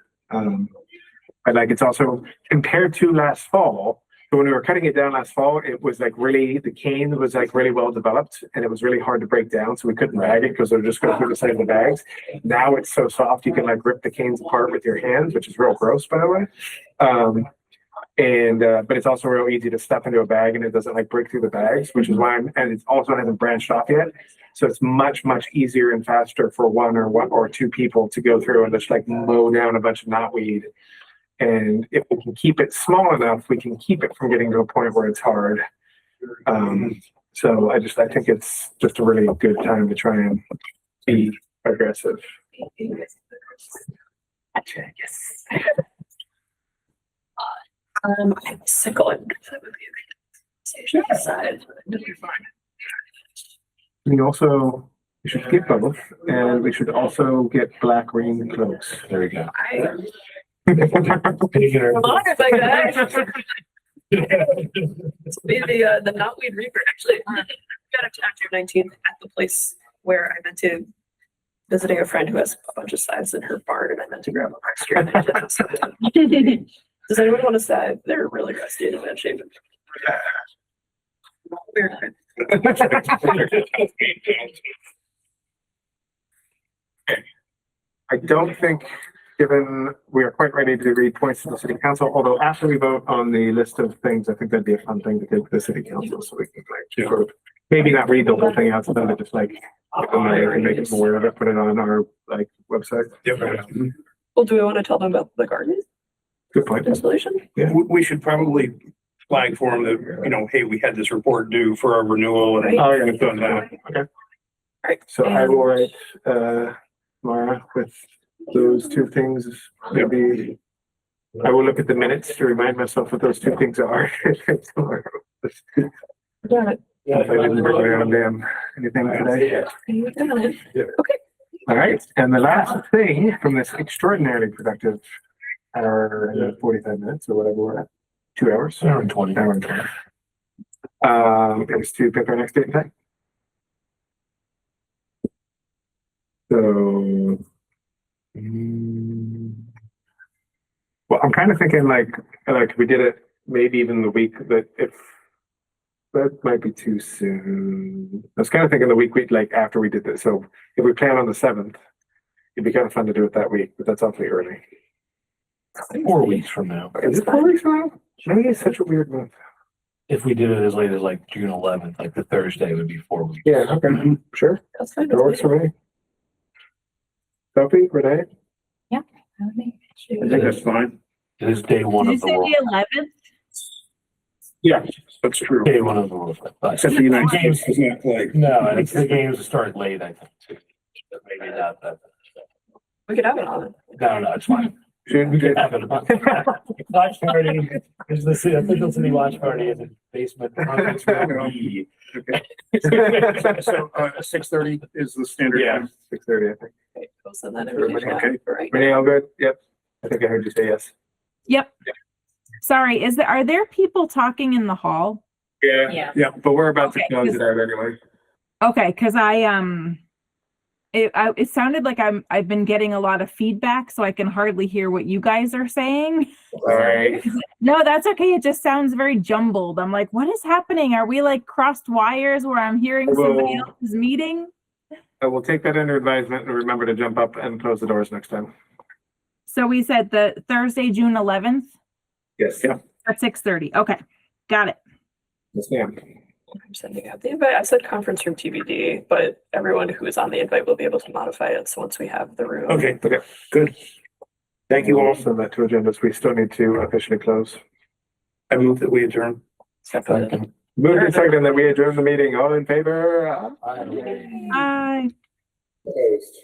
But like it's also compared to last fall. So when we were cutting it down last fall, it was like really, the cane was like really well developed and it was really hard to break down. So we couldn't bag it because it would just go through the side of the bags. Now it's so soft, you can like rip the canes apart with your hands, which is real gross, by the way. But it's also real easy to stuff into a bag and it doesn't like break through the bags, which is why and it also hasn't branched off yet. So it's much easier and faster for one or two people to go through and just like mow down a bunch of knotweed. And if we can keep it small enough, we can keep it from getting to a point where it's hard. So I think it's just a really good time to try and be aggressive. Yes. I'm sickle and that would be a good side. We should get both, and we should also get black rain cloaks. There we go. Come on, if I could. This will be the knotweed reaper. Actually, got a chapter 19 at the place where I meant to visiting a friend who has a bunch of scythes in her barn, and I meant to grab them extra. Does anyone want to say they're really rusty and in bad shape? Weird. I don't think, given we are quite ready to read points to the city council, although after we vote on the list of things, I think that'd be a fun thing to take to the city council so we can like sort of maybe not read the whole thing out to them, but just like make them aware of it, put it on our like website. Well, do we want to tell them about the garden Good point. installation? Yeah. We should probably flag for them that, you know, hey, we had this report due for our renewal and Right. we've done that. Okay. Right. So I will write Mara with those two things. Maybe I will look at the minutes to remind myself what those two things are. Tomorrow. Yeah. If I didn't rely on them. Anything today? Okay. All right. And the last thing from this extraordinarily productive hour and 45 minutes or whatever we're at, 2 hours. Hour and 20. Hour and 20. Is to pick our next date and time. So, well, I'm kind of thinking like we did it maybe even the week that if that might be too soon. I was kind of thinking the week like after we did this. So if we plan on the 7th, it'd be kind of fun to do it that week, but that's awfully early. 4 weeks from now. Is it 4 weeks from now? Maybe it's such a weird month. If we did it as late as like June 11th, like the Thursday would be 4 weeks. Yeah, okay, sure. That's fine. That works for me. Sophie, Renee? That would be- I think that's fine. It is day one Did you of the say world. the 11th? Yeah, that's true. Day one of the world. Except the United States is not like. No, and it's the games start late, I think. Too. But maybe not that. We could have it on it. No, it's fine. Should Watch party is the official city watch party in the basement. Conference room E. So, 6:30 is the standard. Yeah. time. 6:30, I think. Okay, we'll send that invitation out Okay. for right Renee, all good? Yep. I think I heard you say yes. Yep. Sorry, are there people talking in the hall? Yeah. Yeah. But we're about to Okay, close it out anyway. Okay, because it sounded like I've been getting a lot of feedback, so I can hardly hear what you guys are saying. All right. No, that's okay. It just sounds very jumbled. I'm like, what is happening? Are we like crossed wires where I'm hearing somebody Well- else's meeting? I will take that under advisement and remember to jump up and close the doors next time. So we said the Thursday, June 11th Yes. Yeah. at 6:30. Okay, got it. Yes, ma'am. I'm sending out the invite. I said conference room TBD, but everyone who is on the invite will be able to modify it. So once we have the room. Okay, good. Thank you all. Send that to agendas. We still need to officially close. I move that we adjourn. Second. Moved and seconded that we adjourn the meeting. All in favor? Bye. Opposed?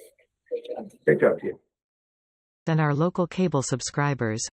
Great job to you. And our local cable subscribers.